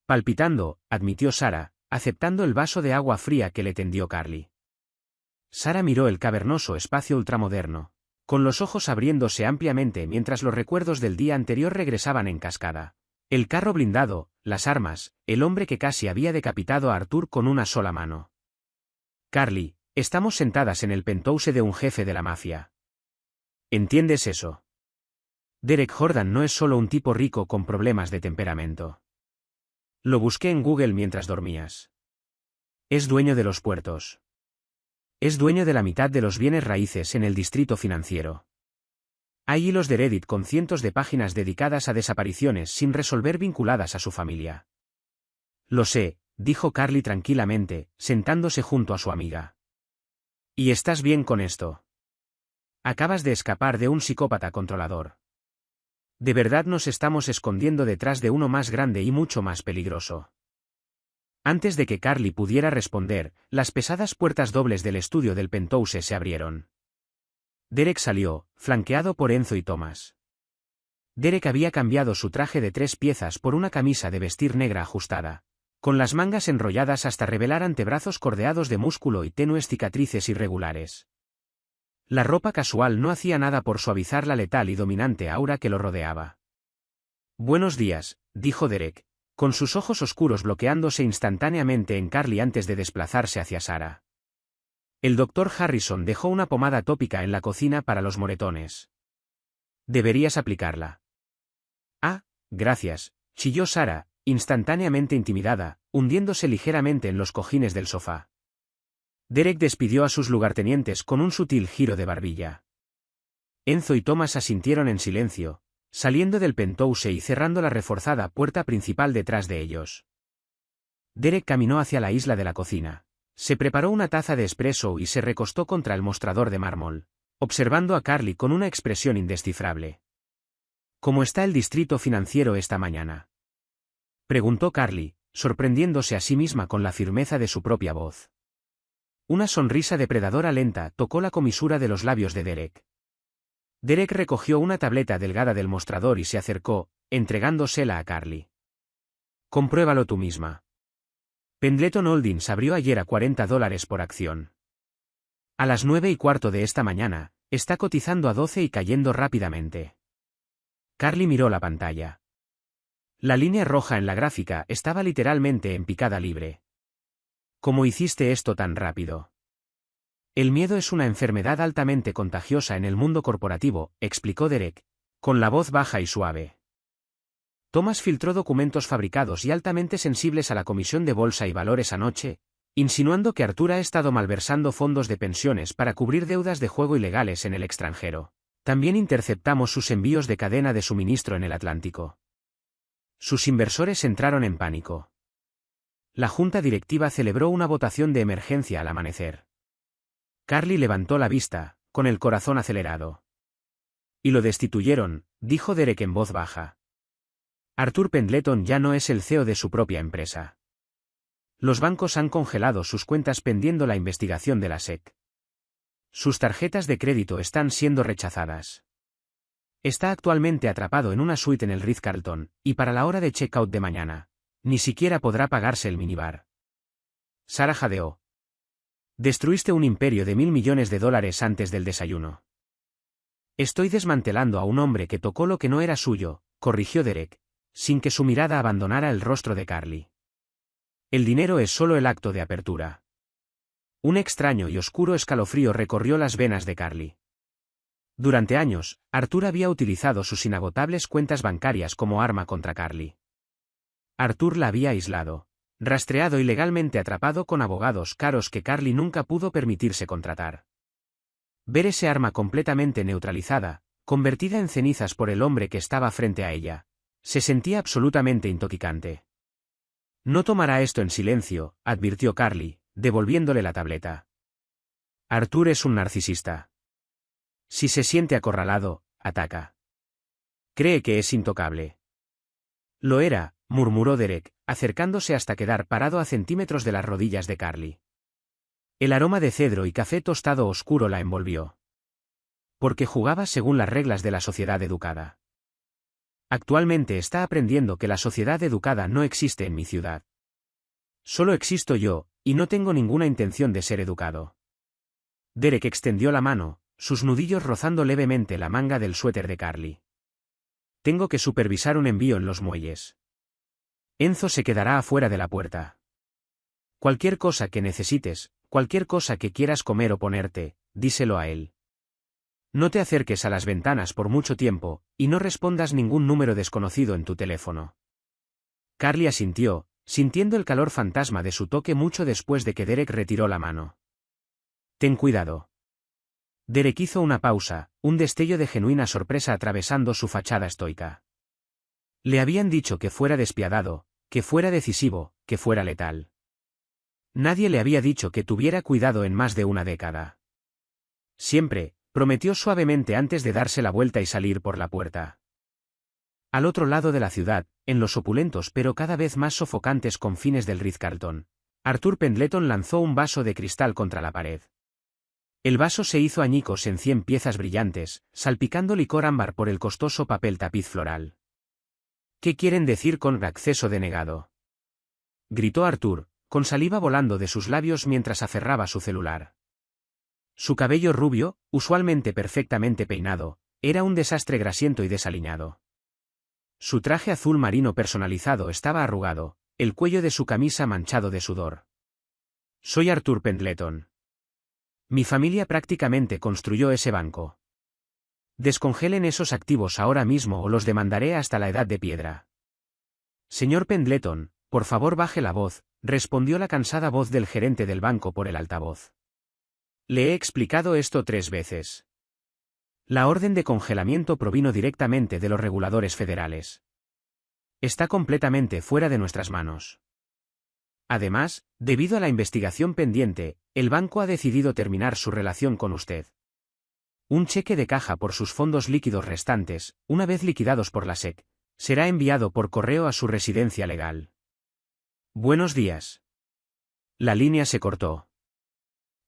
«Palpitando», admitió Sarah, aceptando el vaso de agua fría que le tendió Carly. Sarah miró el cavernoso espacio ultramoderno, con los ojos abriéndose ampliamente mientras los recuerdos del día anterior regresaban en cascada. El carro blindado, las armas, el hombre que casi había decapitado a Arthur con una sola mano. Carly, estamos sentadas en el penthouse de un jefe de la mafia. ¿Entiendes eso? Derek Jordan no es solo un tipo rico con problemas de temperamento. Lo busqué en Google mientras dormías. Es dueño de los puertos. Es dueño de la mitad de los bienes raíces en el distrito financiero. Hay hilos de Reddit con cientos de páginas dedicadas a desapariciones sin resolver vinculadas a su familia. Lo sé, dijo Carly tranquilamente, sentándose junto a su amiga. ¿Y estás bien con esto? Acabas de escapar de un psicópata controlador. De verdad nos estamos escondiendo detrás de uno más grande y mucho más peligroso. Antes de que Carly pudiera responder, las pesadas puertas dobles del estudio del penthouse se abrieron. Derek salió, flanqueado por Enzo y Thomas. Derek había cambiado su traje de 3 piezas por una camisa de vestir negra ajustada, con las mangas enrolladas hasta revelar antebrazos cordeados de músculo y tenues cicatrices irregulares. La ropa casual no hacía nada por suavizar la letal y dominante aura que lo rodeaba. «Buenos días», dijo Derek, con sus ojos oscuros bloqueándose instantáneamente en Carly antes de desplazarse hacia Sarah. El Dr. Harrison dejó una pomada tópica en la cocina para los moretones. Deberías aplicarla. Ah, gracias, chilló Sarah, instantáneamente intimidada, hundiéndose ligeramente en los cojines del sofá. Derek despidió a sus lugartenientes con un sutil giro de barbilla. Enzo y Thomas asintieron en silencio, saliendo del penthouse y cerrando la reforzada puerta principal detrás de ellos. Derek caminó hacia la isla de la cocina. Se preparó una taza de espresso y se recostó contra el mostrador de mármol, observando a Carly con una expresión indescifrable. ¿Cómo está el distrito financiero esta mañana?, preguntó Carly, sorprendiéndose a sí misma con la firmeza de su propia voz. Una sonrisa depredadora lenta tocó la comisura de los labios de Derek. Derek recogió una tableta delgada del mostrador y se acercó, entregándosela a Carly. Compruébalo tú misma. Pendleton Holdings abrió ayer a $40 por acción. A las 9:15 de esta mañana, está cotizando a 12 y cayendo rápidamente. Carly miró la pantalla. La línea roja en la gráfica estaba literalmente en picada libre. ¿Cómo hiciste esto tan rápido? El miedo es una enfermedad altamente contagiosa en el mundo corporativo, explicó Derek, con la voz baja y suave. Thomas filtró documentos fabricados y altamente sensibles a la Comisión de Bolsa y Valores anoche, insinuando que Arthur ha estado malversando fondos de pensiones para cubrir deudas de juego ilegales en el extranjero. También interceptamos sus envíos de cadena de suministro en el Atlántico. Sus inversores entraron en pánico. La junta directiva celebró una votación de emergencia al amanecer. Carly levantó la vista, con el corazón acelerado. Y lo destituyeron, dijo Derek en voz baja. Arthur Pendleton ya no es el CEO de su propia empresa. Los bancos han congelado sus cuentas pendiendo la investigación de la SEC. Sus tarjetas de crédito están siendo rechazadas. Está actualmente atrapado en una suite en el Ritz-Carlton, y para la hora de checkout de mañana, ni siquiera podrá pagarse el minibar. Sarah jadeó. Destruiste un imperio de $1.000 millones antes del desayuno. Estoy desmantelando a un hombre que tocó lo que no era suyo, corrigió Derek, sin que su mirada abandonara el rostro de Carly. El dinero es solo el acto de apertura. Un extraño y oscuro escalofrío recorrió las venas de Carly. Durante años, Arthur había utilizado sus inagotables cuentas bancarias como arma contra Carly. Arthur la había aislado, rastreado y legalmente atrapado con abogados caros que Carly nunca pudo permitirse contratar. Ver ese arma completamente neutralizada, convertida en cenizas por el hombre que estaba frente a ella, se sentía absolutamente intoxicante. No tomará esto en silencio, advirtió Carly, devolviéndole la tableta. Arthur es un narcisista. Si se siente acorralado, ataca. Cree que es intocable. Lo era, murmuró Derek, acercándose hasta quedar parado a centímetros de las rodillas de Carly. El aroma de cedro y café tostado oscuro la envolvió. Porque jugaba según las reglas de la sociedad educada. Actualmente está aprendiendo que la sociedad educada no existe en mi ciudad. Solo existo yo, y no tengo ninguna intención de ser educado. Derek extendió la mano, sus nudillos rozando levemente la manga del suéter de Carly. Tengo que supervisar un envío en los muelles. Enzo se quedará afuera de la puerta. Cualquier cosa que necesites, cualquier cosa que quieras comer o ponerte, díselo a él. No te acerques a las ventanas por mucho tiempo, y no respondas ningún número desconocido en tu teléfono. Carly asintió, sintiendo el calor fantasma de su toque mucho después de que Derek retiró la mano. Ten cuidado. Derek hizo una pausa, un destello de genuina sorpresa atravesando su fachada estoica. Le habían dicho que fuera despiadado, que fuera decisivo, que fuera letal. Nadie le había dicho que tuviera cuidado en más de una década. Siempre, prometió suavemente antes de darse la vuelta y salir por la puerta. Al otro lado de la ciudad, en los opulentos pero cada vez más sofocantes confines del Ritz-Carlton, Arthur Pendleton lanzó un vaso de cristal contra la pared. El vaso se hizo añicos en 100 piezas brillantes, salpicando licor ámbar por el costoso papel tapiz floral. ¿Qué quieren decir con acceso denegado?, gritó Arthur, con saliva volando de sus labios mientras aferraba su celular. Su cabello rubio, usualmente perfectamente peinado, era un desastre grasiento y desaliñado. Su traje azul marino personalizado estaba arrugado, el cuello de su camisa manchado de sudor. Soy Arthur Pendleton. Mi familia prácticamente construyó ese banco. Descongelen esos activos ahora mismo o los demandaré hasta la edad de piedra. Señor Pendleton, por favor baje la voz, respondió la cansada voz del gerente del banco por el altavoz. Le he explicado esto 3 veces. La orden de congelamiento provino directamente de los reguladores federales. Está completamente fuera de nuestras manos. Además, debido a la investigación pendiente, el banco ha decidido terminar su relación con usted. Un cheque de caja por sus fondos líquidos restantes, una vez liquidados por la SEC, será enviado por correo a su residencia legal. Buenos días. La línea se cortó.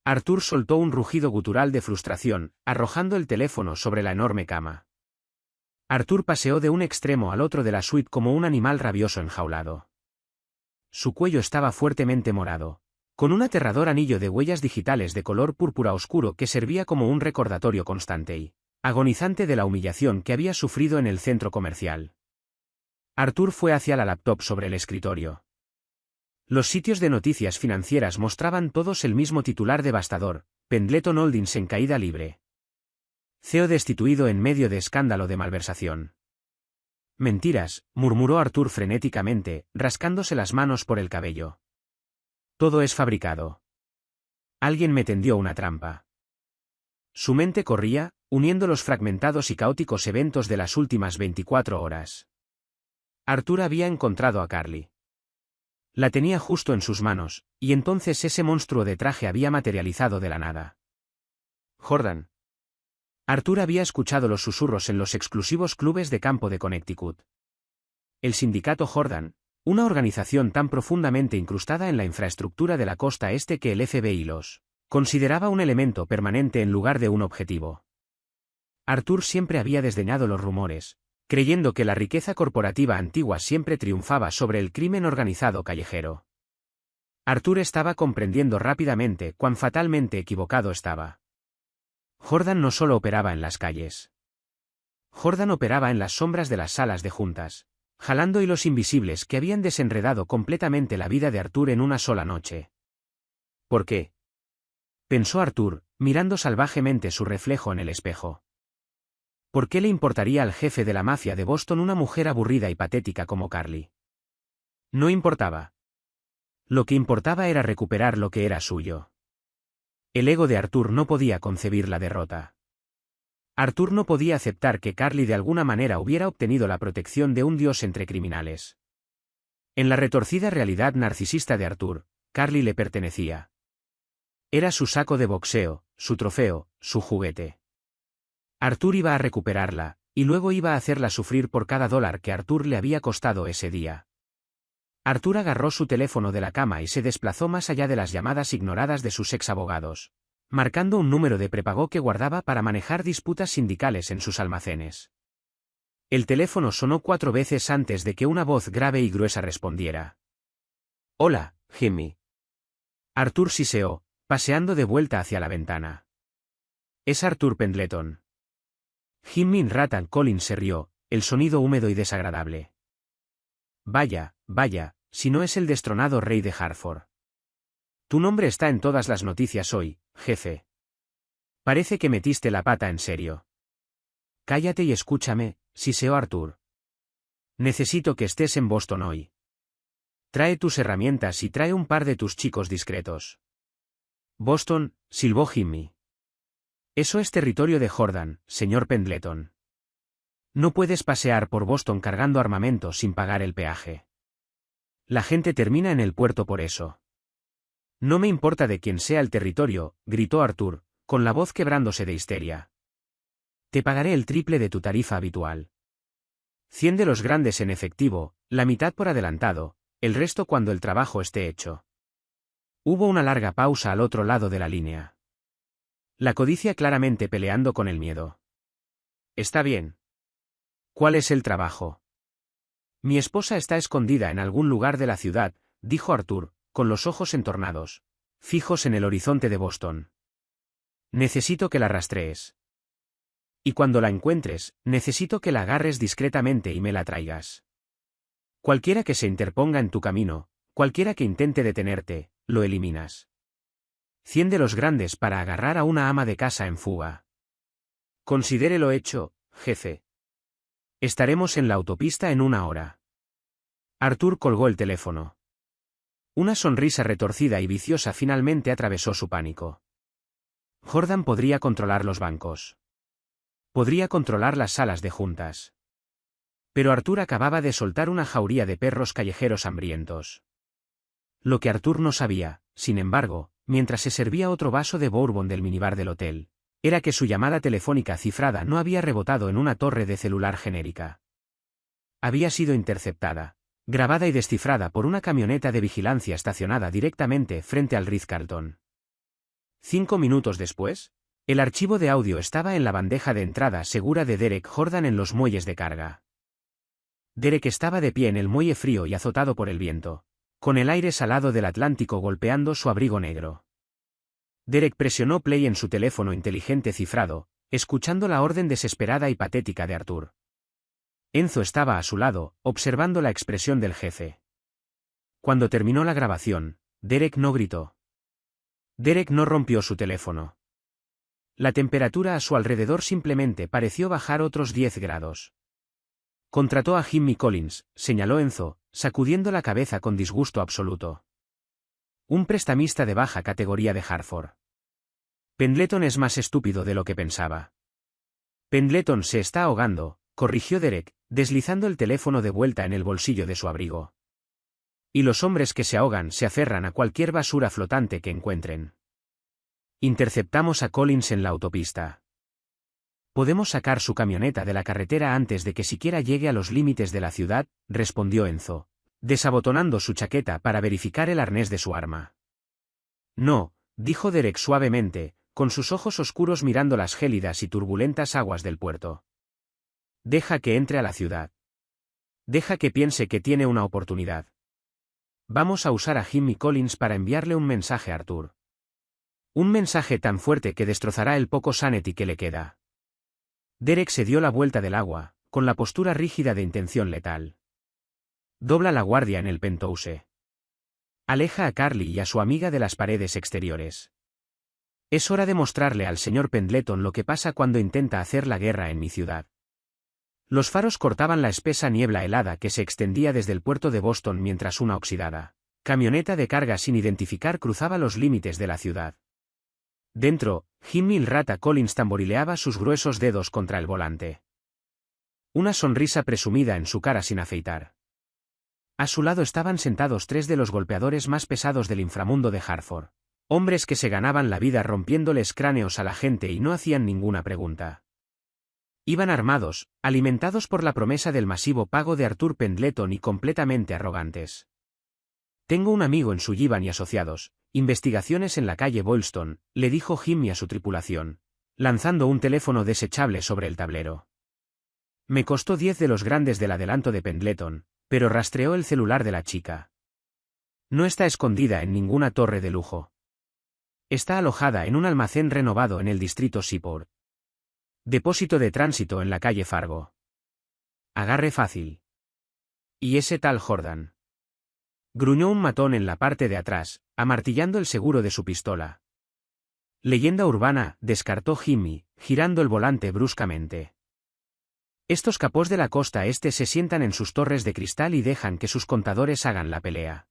Arthur soltó un rugido gutural de frustración, arrojando el teléfono sobre la enorme cama. Arthur paseó de un extremo al otro de la suite como un animal rabioso enjaulado. Su cuello estaba fuertemente morado, con un aterrador anillo de huellas digitales de color púrpura oscuro que servía como un recordatorio constante y agonizante de la humillación que había sufrido en el centro comercial. Arthur fue hacia la laptop sobre el escritorio. Los sitios de noticias financieras mostraban todos el mismo titular devastador: Pendleton Holdings en caída libre. CEO destituido en medio de escándalo de malversación. Mentiras, murmuró Arthur frenéticamente, rascándose las manos por el cabello. Todo es fabricado. Alguien me tendió una trampa. Su mente corría, uniendo los fragmentados y caóticos eventos de las últimas 24 horas. Arthur había encontrado a Carly. La tenía justo en sus manos, y entonces ese monstruo de traje había materializado de la nada. Jordan. Arthur había escuchado los susurros en los exclusivos clubes de campo de Connecticut. El sindicato Jordan, una organización tan profundamente incrustada en la infraestructura de la costa este que el FBI los consideraba un elemento permanente en lugar de un objetivo. Arthur siempre había desdeñado los rumores, creyendo que la riqueza corporativa antigua siempre triunfaba sobre el crimen organizado callejero. Arthur estaba comprendiendo rápidamente cuán fatalmente equivocado estaba. Jordan no solo operaba en las calles. Jordan operaba en las sombras de las salas de juntas, jalando hilos invisibles que habían desenredado completamente la vida de Arthur en una sola noche. ¿Por qué?, pensó Arthur, mirando salvajemente su reflejo en el espejo. ¿Por qué le importaría al jefe de la mafia de Boston una mujer aburrida y patética como Carly? No importaba. Lo que importaba era recuperar lo que era suyo. El ego de Arthur no podía concebir la derrota. Arthur no podía aceptar que Carly de alguna manera hubiera obtenido la protección de un dios entre criminales. En la retorcida realidad narcisista de Arthur, Carly le pertenecía. Era su saco de boxeo, su trofeo, su juguete. Arthur iba a recuperarla, y luego iba a hacerla sufrir por cada dólar que Arthur le había costado ese día. Arthur agarró su teléfono de la cama y se desplazó más allá de las llamadas ignoradas de sus exabogados, marcando un número de prepago que guardaba para manejar disputas sindicales en sus almacenes. El teléfono sonó 4 veces antes de que una voz grave y gruesa respondiera. «Hola, Jimmy». Arthur siseó, paseando de vuelta hacia la ventana. «Es Arthur Pendleton». Jimmy Rattan Collins se rió, el sonido húmedo y desagradable. Vaya, vaya, si no es el destronado rey de Hartford. Tu nombre está en todas las noticias hoy, jefe. Parece que metiste la pata en serio. Cállate y escúchame, siseó Arthur. Necesito que estés en Boston hoy. Trae tus herramientas y trae un par de tus chicos discretos. Boston, silbó Jimmy. Eso es territorio de Jordan, señor Pendleton. No puedes pasear por Boston cargando armamento sin pagar el peaje. La gente termina en el puerto por eso. No me importa de quién sea el territorio, gritó Arthur, con la voz quebrándose de histeria. Te pagaré el triple de tu tarifa habitual. 100 de los grandes en efectivo, la mitad por adelantado, el resto cuando el trabajo esté hecho. Hubo una larga pausa al otro lado de la línea. La codicia claramente peleando con el miedo. Está bien. ¿Cuál es el trabajo? Mi esposa está escondida en algún lugar de la ciudad, dijo Arthur, con los ojos entornados, fijos en el horizonte de Boston. Necesito que la rastrees. Y cuando la encuentres, necesito que la agarres discretamente y me la traigas. Cualquiera que se interponga en tu camino, cualquiera que intente detenerte, lo eliminas. 100 de los grandes para agarrar a una ama de casa en fuga. Considérelo hecho, jefe. Estaremos en la autopista en 1 hora. Arthur colgó el teléfono. Una sonrisa retorcida y viciosa finalmente atravesó su pánico. Jordan podría controlar los bancos. Podría controlar las salas de juntas. Pero Arthur acababa de soltar una jauría de perros callejeros hambrientos. Lo que Arthur no sabía, sin embargo, mientras se servía otro vaso de bourbon del minibar del hotel, era que su llamada telefónica cifrada no había rebotado en una torre de celular genérica. Había sido interceptada, grabada y descifrada por una camioneta de vigilancia estacionada directamente frente al Ritz-Carlton. 5 minutos después, el archivo de audio estaba en la bandeja de entrada segura de Derek Jordan en los muelles de carga. Derek estaba de pie en el muelle frío y azotado por el viento, con el aire salado del Atlántico golpeando su abrigo negro. Derek presionó play en su teléfono inteligente cifrado, escuchando la orden desesperada y patética de Arthur. Enzo estaba a su lado, observando la expresión del jefe. Cuando terminó la grabación, Derek no gritó. Derek no rompió su teléfono. La temperatura a su alrededor simplemente pareció bajar otros 10 grados. Contrató a Jimmy Collins, señaló Enzo, sacudiendo la cabeza con disgusto absoluto. Un prestamista de baja categoría de Hartford. Pendleton es más estúpido de lo que pensaba. Pendleton se está ahogando, corrigió Derek, deslizando el teléfono de vuelta en el bolsillo de su abrigo. Y los hombres que se ahogan se aferran a cualquier basura flotante que encuentren. Interceptamos a Collins en la autopista. Podemos sacar su camioneta de la carretera antes de que siquiera llegue a los límites de la ciudad, respondió Enzo, desabotonando su chaqueta para verificar el arnés de su arma. No, dijo Derek suavemente, con sus ojos oscuros mirando las gélidas y turbulentas aguas del puerto. Deja que entre a la ciudad. Deja que piense que tiene una oportunidad. Vamos a usar a Jimmy Collins para enviarle un mensaje a Arthur. Un mensaje tan fuerte que destrozará el poco sanity que le queda. Derek se dio la vuelta del agua, con la postura rígida de intención letal. Dobla la guardia en el penthouse. Aleja a Carly y a su amiga de las paredes exteriores. Es hora de mostrarle al señor Pendleton lo que pasa cuando intenta hacer la guerra en mi ciudad. Los faros cortaban la espesa niebla helada que se extendía desde el puerto de Boston mientras una oxidada camioneta de carga sin identificar cruzaba los límites de la ciudad. Dentro, Jimmy el Rata Collins tamborileaba sus gruesos dedos contra el volante. Una sonrisa presumida en su cara sin afeitar. A su lado estaban sentados 3 de los golpeadores más pesados del inframundo de Hartford. Hombres que se ganaban la vida rompiéndoles cráneos a la gente y no hacían ninguna pregunta. Iban armados, alimentados por la promesa del masivo pago de Arthur Pendleton y completamente arrogantes. Tengo un amigo en Sullivan y Asociados, investigaciones en la calle Boylston, le dijo Jimmy a su tripulación, lanzando un teléfono desechable sobre el tablero. Me costó 10 de los grandes del adelanto de Pendleton, pero rastreó el celular de la chica. No está escondida en ninguna torre de lujo. Está alojada en un almacén renovado en el distrito Seaport. Depósito de tránsito en la calle Fargo. Agarre fácil. ¿Y ese tal Jordan? Gruñó un matón en la parte de atrás, amartillando el seguro de su pistola. Leyenda urbana, descartó Jimmy, girando el volante bruscamente. Estos capós de la costa este se sientan en sus torres de cristal y dejan que sus contadores hagan la pelea.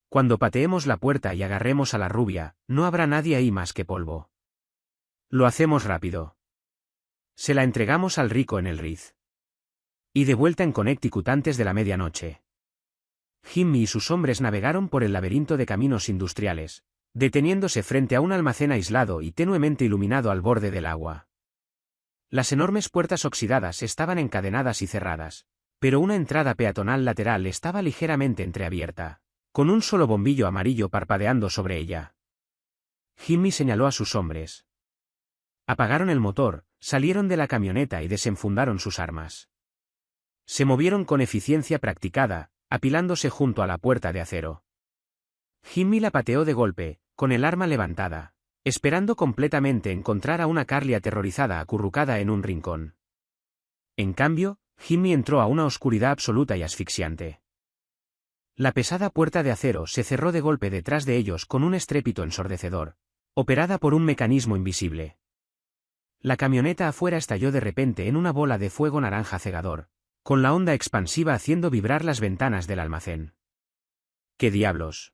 Cuando pateemos la puerta y agarremos a la rubia, no habrá nadie ahí más que polvo. Lo hacemos rápido. Se la entregamos al rico en el Riz. Y de vuelta en Connecticut antes de la medianoche. Jimmy y sus hombres navegaron por el laberinto de caminos industriales, deteniéndose frente a un almacén aislado y tenuemente iluminado al borde del agua. Las enormes puertas oxidadas estaban encadenadas y cerradas, pero una entrada peatonal lateral estaba ligeramente entreabierta, con un solo bombillo amarillo parpadeando sobre ella. Jimmy señaló a sus hombres. Apagaron el motor, salieron de la camioneta y desenfundaron sus armas. Se movieron con eficiencia practicada, apilándose junto a la puerta de acero. Jimmy la pateó de golpe, con el arma levantada, esperando completamente encontrar a una Carly aterrorizada acurrucada en un rincón. En cambio, Jimmy entró a una oscuridad absoluta y asfixiante. La pesada puerta de acero se cerró de golpe detrás de ellos con un estrépito ensordecedor, operada por un mecanismo invisible. La camioneta afuera estalló de repente en una bola de fuego naranja cegador, con la onda expansiva haciendo vibrar las ventanas del almacén. ¿Qué diablos?,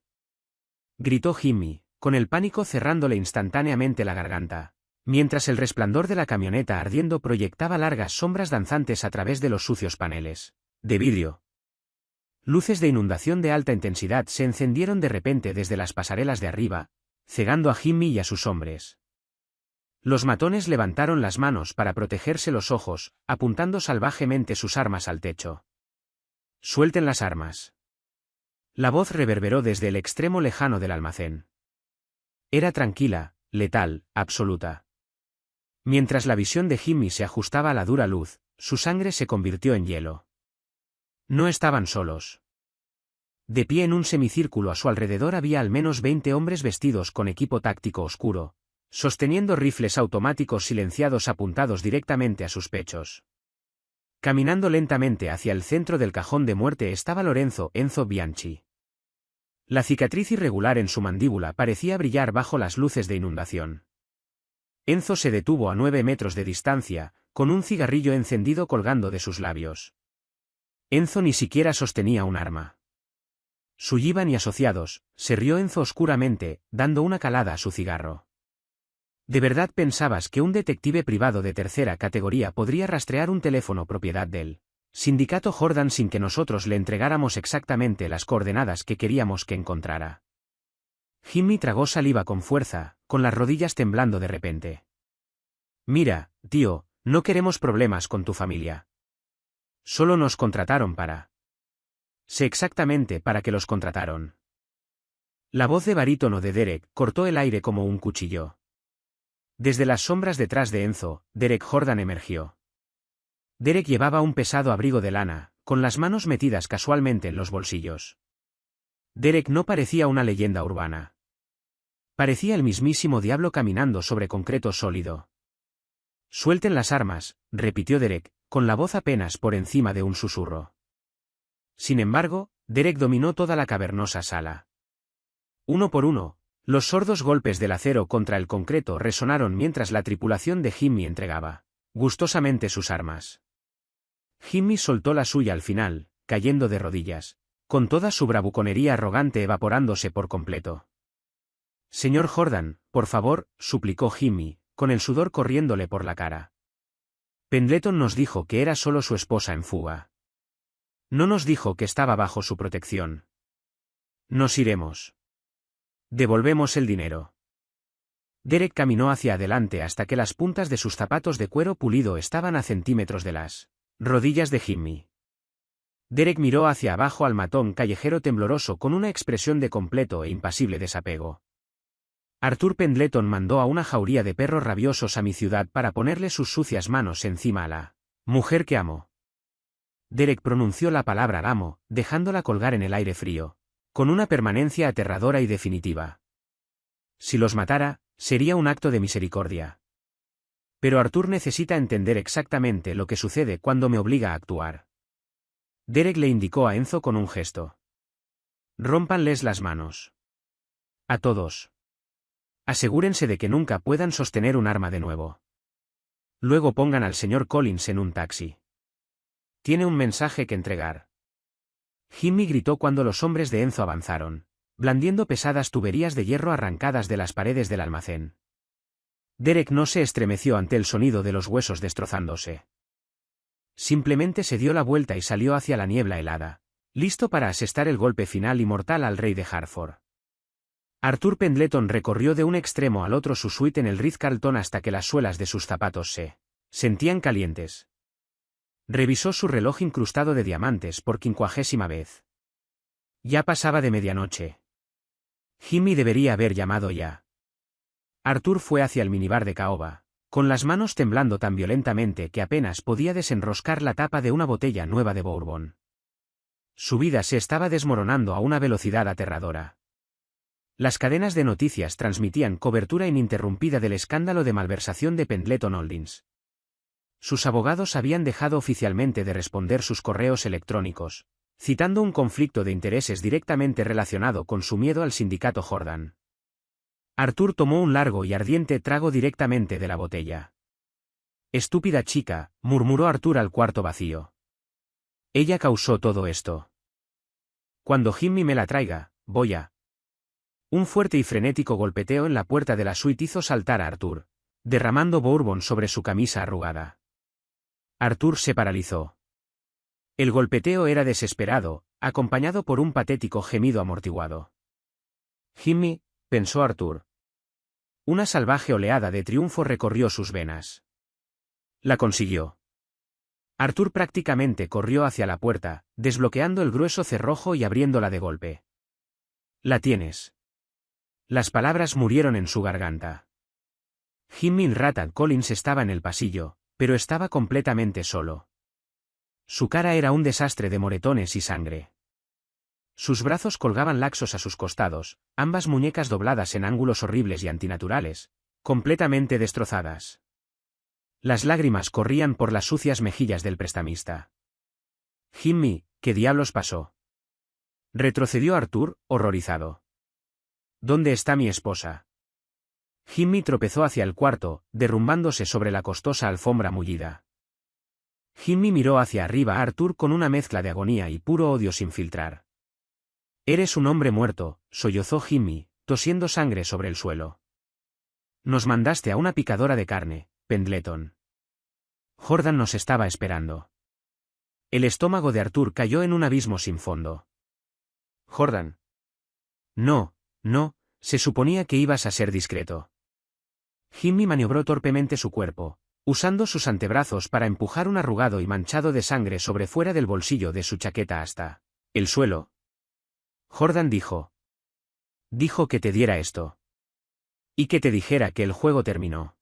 gritó Jimmy, con el pánico cerrándole instantáneamente la garganta, mientras el resplandor de la camioneta ardiendo proyectaba largas sombras danzantes a través de los sucios paneles de vidrio. Luces de inundación de alta intensidad se encendieron de repente desde las pasarelas de arriba, cegando a Jimmy y a sus hombres. Los matones levantaron las manos para protegerse los ojos, apuntando salvajemente sus armas al techo. «Suelten las armas». La voz reverberó desde el extremo lejano del almacén. Era tranquila, letal, absoluta. Mientras la visión de Jimmy se ajustaba a la dura luz, su sangre se convirtió en hielo. No estaban solos. De pie en un semicírculo a su alrededor había al menos 20 hombres vestidos con equipo táctico oscuro, sosteniendo rifles automáticos silenciados apuntados directamente a sus pechos. Caminando lentamente hacia el centro del cajón de muerte estaba Lorenzo Enzo Bianchi. La cicatriz irregular en su mandíbula parecía brillar bajo las luces de inundación. Enzo se detuvo a 9 metros de distancia, con un cigarrillo encendido colgando de sus labios. Enzo ni siquiera sostenía un arma. Sullivan y asociados, se rió Enzo oscuramente, dando una calada a su cigarro. ¿De verdad pensabas que un detective privado de tercera categoría podría rastrear un teléfono propiedad del sindicato Jordan sin que nosotros le entregáramos exactamente las coordenadas que queríamos que encontrara? Jimmy tragó saliva con fuerza, con las rodillas temblando de repente. Mira, tío, no queremos problemas con tu familia. Solo nos contrataron para... Sé exactamente para qué los contrataron. La voz de barítono de Derek cortó el aire como un cuchillo. Desde las sombras detrás de Enzo, Derek Jordan emergió. Derek llevaba un pesado abrigo de lana, con las manos metidas casualmente en los bolsillos. Derek no parecía una leyenda urbana. Parecía el mismísimo diablo caminando sobre concreto sólido. «Suelten las armas», repitió Derek, con la voz apenas por encima de un susurro. Sin embargo, Derek dominó toda la cavernosa sala. Uno por uno, los sordos golpes del acero contra el concreto resonaron mientras la tripulación de Jimmy entregaba gustosamente sus armas. Jimmy soltó la suya al final, cayendo de rodillas, con toda su bravuconería arrogante evaporándose por completo. «Señor Jordan, por favor», suplicó Jimmy, con el sudor corriéndole por la cara. «Pendleton nos dijo que era solo su esposa en fuga. No nos dijo que estaba bajo su protección. Nos iremos. Devolvemos el dinero». Derek caminó hacia adelante hasta que las puntas de sus zapatos de cuero pulido estaban a centímetros de las rodillas de Jimmy. Derek miró hacia abajo al matón callejero tembloroso con una expresión de completo e impasible desapego. «Arthur Pendleton mandó a una jauría de perros rabiosos a mi ciudad para ponerle sus sucias manos encima a la mujer que amo». Derek pronunció la palabra amo, dejándola colgar en el aire frío, con una permanencia aterradora y definitiva. Si los matara, sería un acto de misericordia. Pero Arthur necesita entender exactamente lo que sucede cuando me obliga a actuar. Derek le indicó a Enzo con un gesto. Rómpanles las manos. A todos. Asegúrense de que nunca puedan sostener un arma de nuevo. Luego pongan al señor Collins en un taxi. Tiene un mensaje que entregar. Jimmy gritó cuando los hombres de Enzo avanzaron, blandiendo pesadas tuberías de hierro arrancadas de las paredes del almacén. Derek no se estremeció ante el sonido de los huesos destrozándose. Simplemente se dio la vuelta y salió hacia la niebla helada, listo para asestar el golpe final y mortal al rey de Hartford. Arthur Pendleton recorrió de un extremo al otro su suite en el Ritz-Carlton hasta que las suelas de sus zapatos se sentían calientes. Revisó su reloj incrustado de diamantes por 50ª vez. Ya pasaba de medianoche. Jimmy debería haber llamado ya. Arthur fue hacia el minibar de caoba, con las manos temblando tan violentamente que apenas podía desenroscar la tapa de una botella nueva de Bourbon. Su vida se estaba desmoronando a una velocidad aterradora. Las cadenas de noticias transmitían cobertura ininterrumpida del escándalo de malversación de Pendleton Holdings. Sus abogados habían dejado oficialmente de responder sus correos electrónicos, citando un conflicto de intereses directamente relacionado con su miedo al sindicato Jordan. Arthur tomó un largo y ardiente trago directamente de la botella. Estúpida chica, murmuró Arthur al cuarto vacío. Ella causó todo esto. Cuando Jimmy me la traiga, voy a... Un fuerte y frenético golpeteo en la puerta de la suite hizo saltar a Arthur, derramando bourbon sobre su camisa arrugada. Arthur se paralizó. El golpeteo era desesperado, acompañado por un patético gemido amortiguado. Jimmy, pensó Arthur. Una salvaje oleada de triunfo recorrió sus venas. La consiguió. Arthur prácticamente corrió hacia la puerta, desbloqueando el grueso cerrojo y abriéndola de golpe. La tienes. Las palabras murieron en su garganta. Jimmy Rattan Collins estaba en el pasillo, pero estaba completamente solo. Su cara era un desastre de moretones y sangre. Sus brazos colgaban laxos a sus costados, ambas muñecas dobladas en ángulos horribles y antinaturales, completamente destrozadas. Las lágrimas corrían por las sucias mejillas del prestamista. Jimmy, ¿qué diablos pasó? Retrocedió Arthur, horrorizado. ¿Dónde está mi esposa? Jimmy tropezó hacia el cuarto, derrumbándose sobre la costosa alfombra mullida. Jimmy miró hacia arriba a Arthur con una mezcla de agonía y puro odio sin filtrar. Eres un hombre muerto, sollozó Jimmy, tosiendo sangre sobre el suelo. Nos mandaste a una picadora de carne, Pendleton. Jordan nos estaba esperando. El estómago de Arthur cayó en un abismo sin fondo. Jordan. No, se suponía que ibas a ser discreto. Jimmy maniobró torpemente su cuerpo, usando sus antebrazos para empujar un arrugado y manchado de sangre sobre fuera del bolsillo de su chaqueta hasta el suelo. Jordan dijo. Dijo que te diera esto. Y que te dijera que el juego terminó.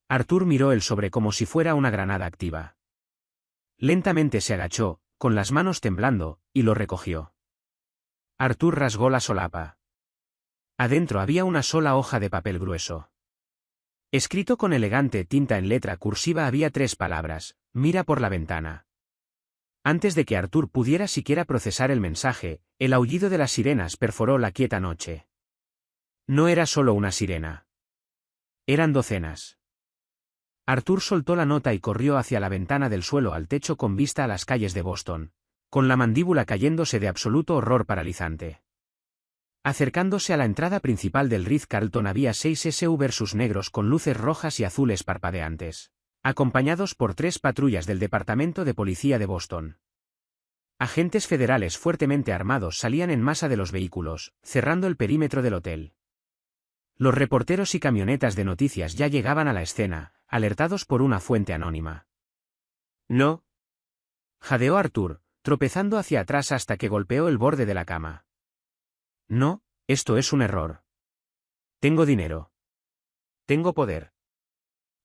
Arthur miró el sobre como si fuera una granada activa. Lentamente se agachó, con las manos temblando, y lo recogió. Arthur rasgó la solapa. Adentro había una sola hoja de papel grueso. Escrito con elegante tinta en letra cursiva había 3 palabras: mira por la ventana. Antes de que Arthur pudiera siquiera procesar el mensaje, el aullido de las sirenas perforó la quieta noche. No era solo una sirena. Eran docenas. Arthur soltó la nota y corrió hacia la ventana del suelo al techo con vista a las calles de Boston, con la mandíbula cayéndose de absoluto horror paralizante. Acercándose a la entrada principal del Ritz-Carlton había 6 SUVs negros con luces rojas y azules parpadeantes, acompañados por 3 patrullas del Departamento de Policía de Boston. Agentes federales fuertemente armados salían en masa de los vehículos, cerrando el perímetro del hotel. Los reporteros y camionetas de noticias ya llegaban a la escena, alertados por una fuente anónima. No. Jadeó Arthur, tropezando hacia atrás hasta que golpeó el borde de la cama. No, esto es un error. Tengo dinero. Tengo poder.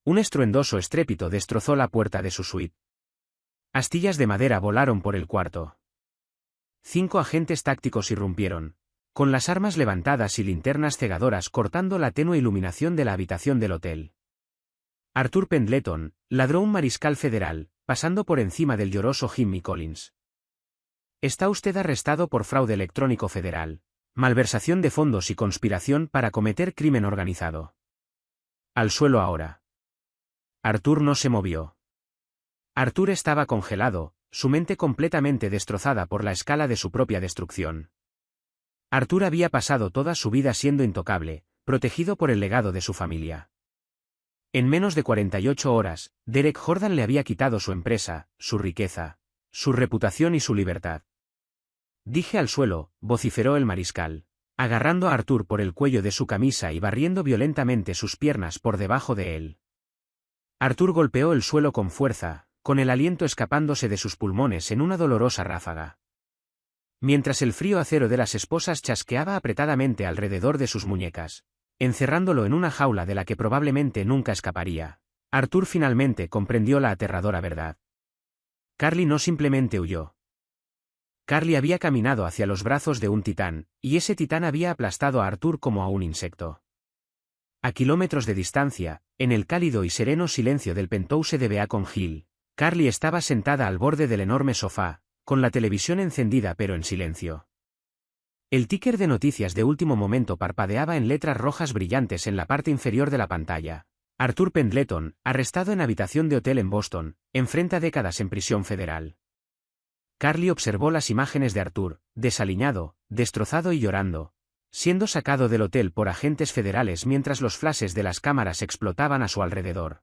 Un estruendoso estrépito destrozó la puerta de su suite. Astillas de madera volaron por el cuarto. 5 agentes tácticos irrumpieron, con las armas levantadas y linternas cegadoras cortando la tenue iluminación de la habitación del hotel. Arthur Pendleton ladró un mariscal federal, pasando por encima del lloroso Jimmy Collins. Está usted arrestado por fraude electrónico federal, malversación de fondos y conspiración para cometer crimen organizado. Al suelo ahora. Arthur no se movió. Arthur estaba congelado, su mente completamente destrozada por la escala de su propia destrucción. Arthur había pasado toda su vida siendo intocable, protegido por el legado de su familia. En menos de 48 horas, Derek Jordan le había quitado su empresa, su riqueza, su reputación y su libertad. Dije al suelo, vociferó el mariscal, agarrando a Arthur por el cuello de su camisa y barriendo violentamente sus piernas por debajo de él. Arthur golpeó el suelo con fuerza, con el aliento escapándose de sus pulmones en una dolorosa ráfaga. Mientras el frío acero de las esposas chasqueaba apretadamente alrededor de sus muñecas, encerrándolo en una jaula de la que probablemente nunca escaparía, Arthur finalmente comprendió la aterradora verdad. Carly no simplemente huyó. Carly había caminado hacia los brazos de un titán, y ese titán había aplastado a Arthur como a un insecto. A kilómetros de distancia, en el cálido y sereno silencio del penthouse de Beacon Hill, Carly estaba sentada al borde del enorme sofá, con la televisión encendida pero en silencio. El ticker de noticias de último momento parpadeaba en letras rojas brillantes en la parte inferior de la pantalla. Arthur Pendleton, arrestado en habitación de hotel en Boston, enfrenta décadas en prisión federal. Carly observó las imágenes de Arthur, desaliñado, destrozado y llorando, siendo sacado del hotel por agentes federales mientras los flashes de las cámaras explotaban a su alrededor.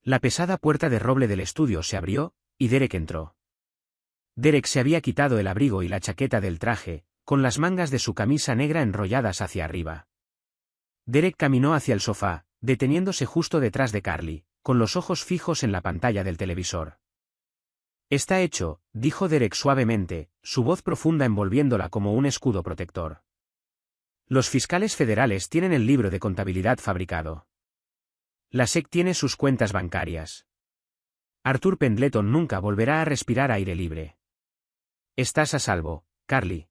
La pesada puerta de roble del estudio se abrió, y Derek entró. Derek se había quitado el abrigo y la chaqueta del traje, con las mangas de su camisa negra enrolladas hacia arriba. Derek caminó hacia el sofá, deteniéndose justo detrás de Carly, con los ojos fijos en la pantalla del televisor. Está hecho, dijo Derek suavemente, su voz profunda envolviéndola como un escudo protector. Los fiscales federales tienen el libro de contabilidad fabricado. La SEC tiene sus cuentas bancarias. Arthur Pendleton nunca volverá a respirar aire libre. Estás a salvo, Carly.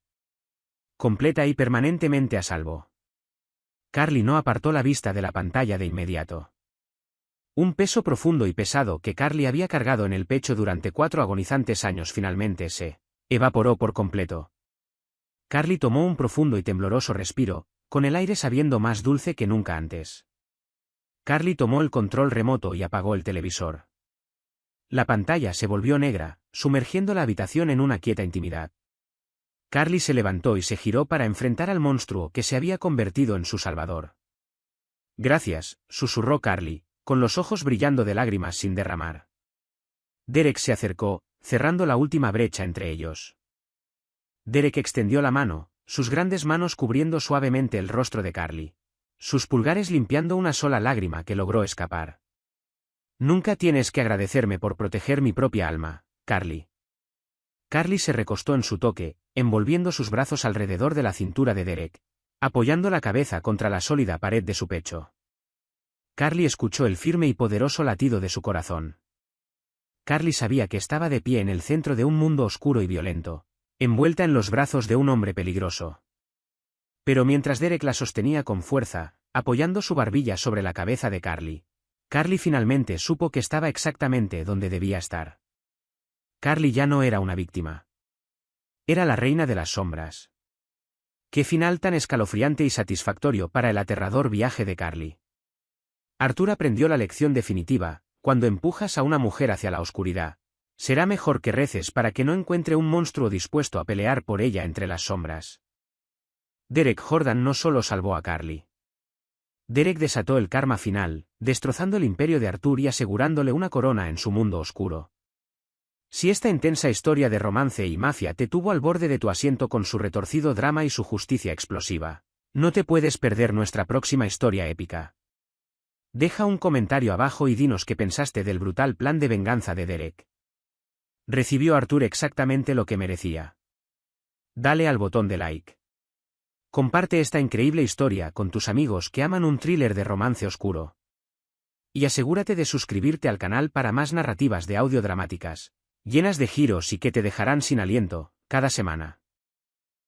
Completa y permanentemente a salvo. Carly no apartó la vista de la pantalla de inmediato. Un peso profundo y pesado que Carly había cargado en el pecho durante 4 agonizantes años finalmente se evaporó por completo. Carly tomó un profundo y tembloroso respiro, con el aire sabiendo más dulce que nunca antes. Carly tomó el control remoto y apagó el televisor. La pantalla se volvió negra, sumergiendo la habitación en una quieta intimidad. Carly se levantó y se giró para enfrentar al monstruo que se había convertido en su salvador. Gracias, susurró Carly, con los ojos brillando de lágrimas sin derramar. Derek se acercó, cerrando la última brecha entre ellos. Derek extendió la mano, sus grandes manos cubriendo suavemente el rostro de Carly, sus pulgares limpiando una sola lágrima que logró escapar. Nunca tienes que agradecerme por proteger mi propia alma, Carly. Carly se recostó en su toque, envolviendo sus brazos alrededor de la cintura de Derek, apoyando la cabeza contra la sólida pared de su pecho. Carly escuchó el firme y poderoso latido de su corazón. Carly sabía que estaba de pie en el centro de un mundo oscuro y violento, envuelta en los brazos de un hombre peligroso. Pero mientras Derek la sostenía con fuerza, apoyando su barbilla sobre la cabeza de Carly, Carly finalmente supo que estaba exactamente donde debía estar. Carly ya no era una víctima. Era la reina de las sombras. Qué final tan escalofriante y satisfactorio para el aterrador viaje de Carly. Arthur aprendió la lección definitiva: cuando empujas a una mujer hacia la oscuridad, será mejor que reces para que no encuentre un monstruo dispuesto a pelear por ella entre las sombras. Derek Jordan no solo salvó a Carly. Derek desató el karma final, destrozando el imperio de Arthur y asegurándole una corona en su mundo oscuro. Si esta intensa historia de romance y mafia te tuvo al borde de tu asiento con su retorcido drama y su justicia explosiva, no te puedes perder nuestra próxima historia épica. Deja un comentario abajo y dinos qué pensaste del brutal plan de venganza de Derek. ¿Recibió Arthur exactamente lo que merecía? Dale al botón de like. Comparte esta increíble historia con tus amigos que aman un thriller de romance oscuro. Y asegúrate de suscribirte al canal para más narrativas de audio dramáticas, llenas de giros y que te dejarán sin aliento, cada semana.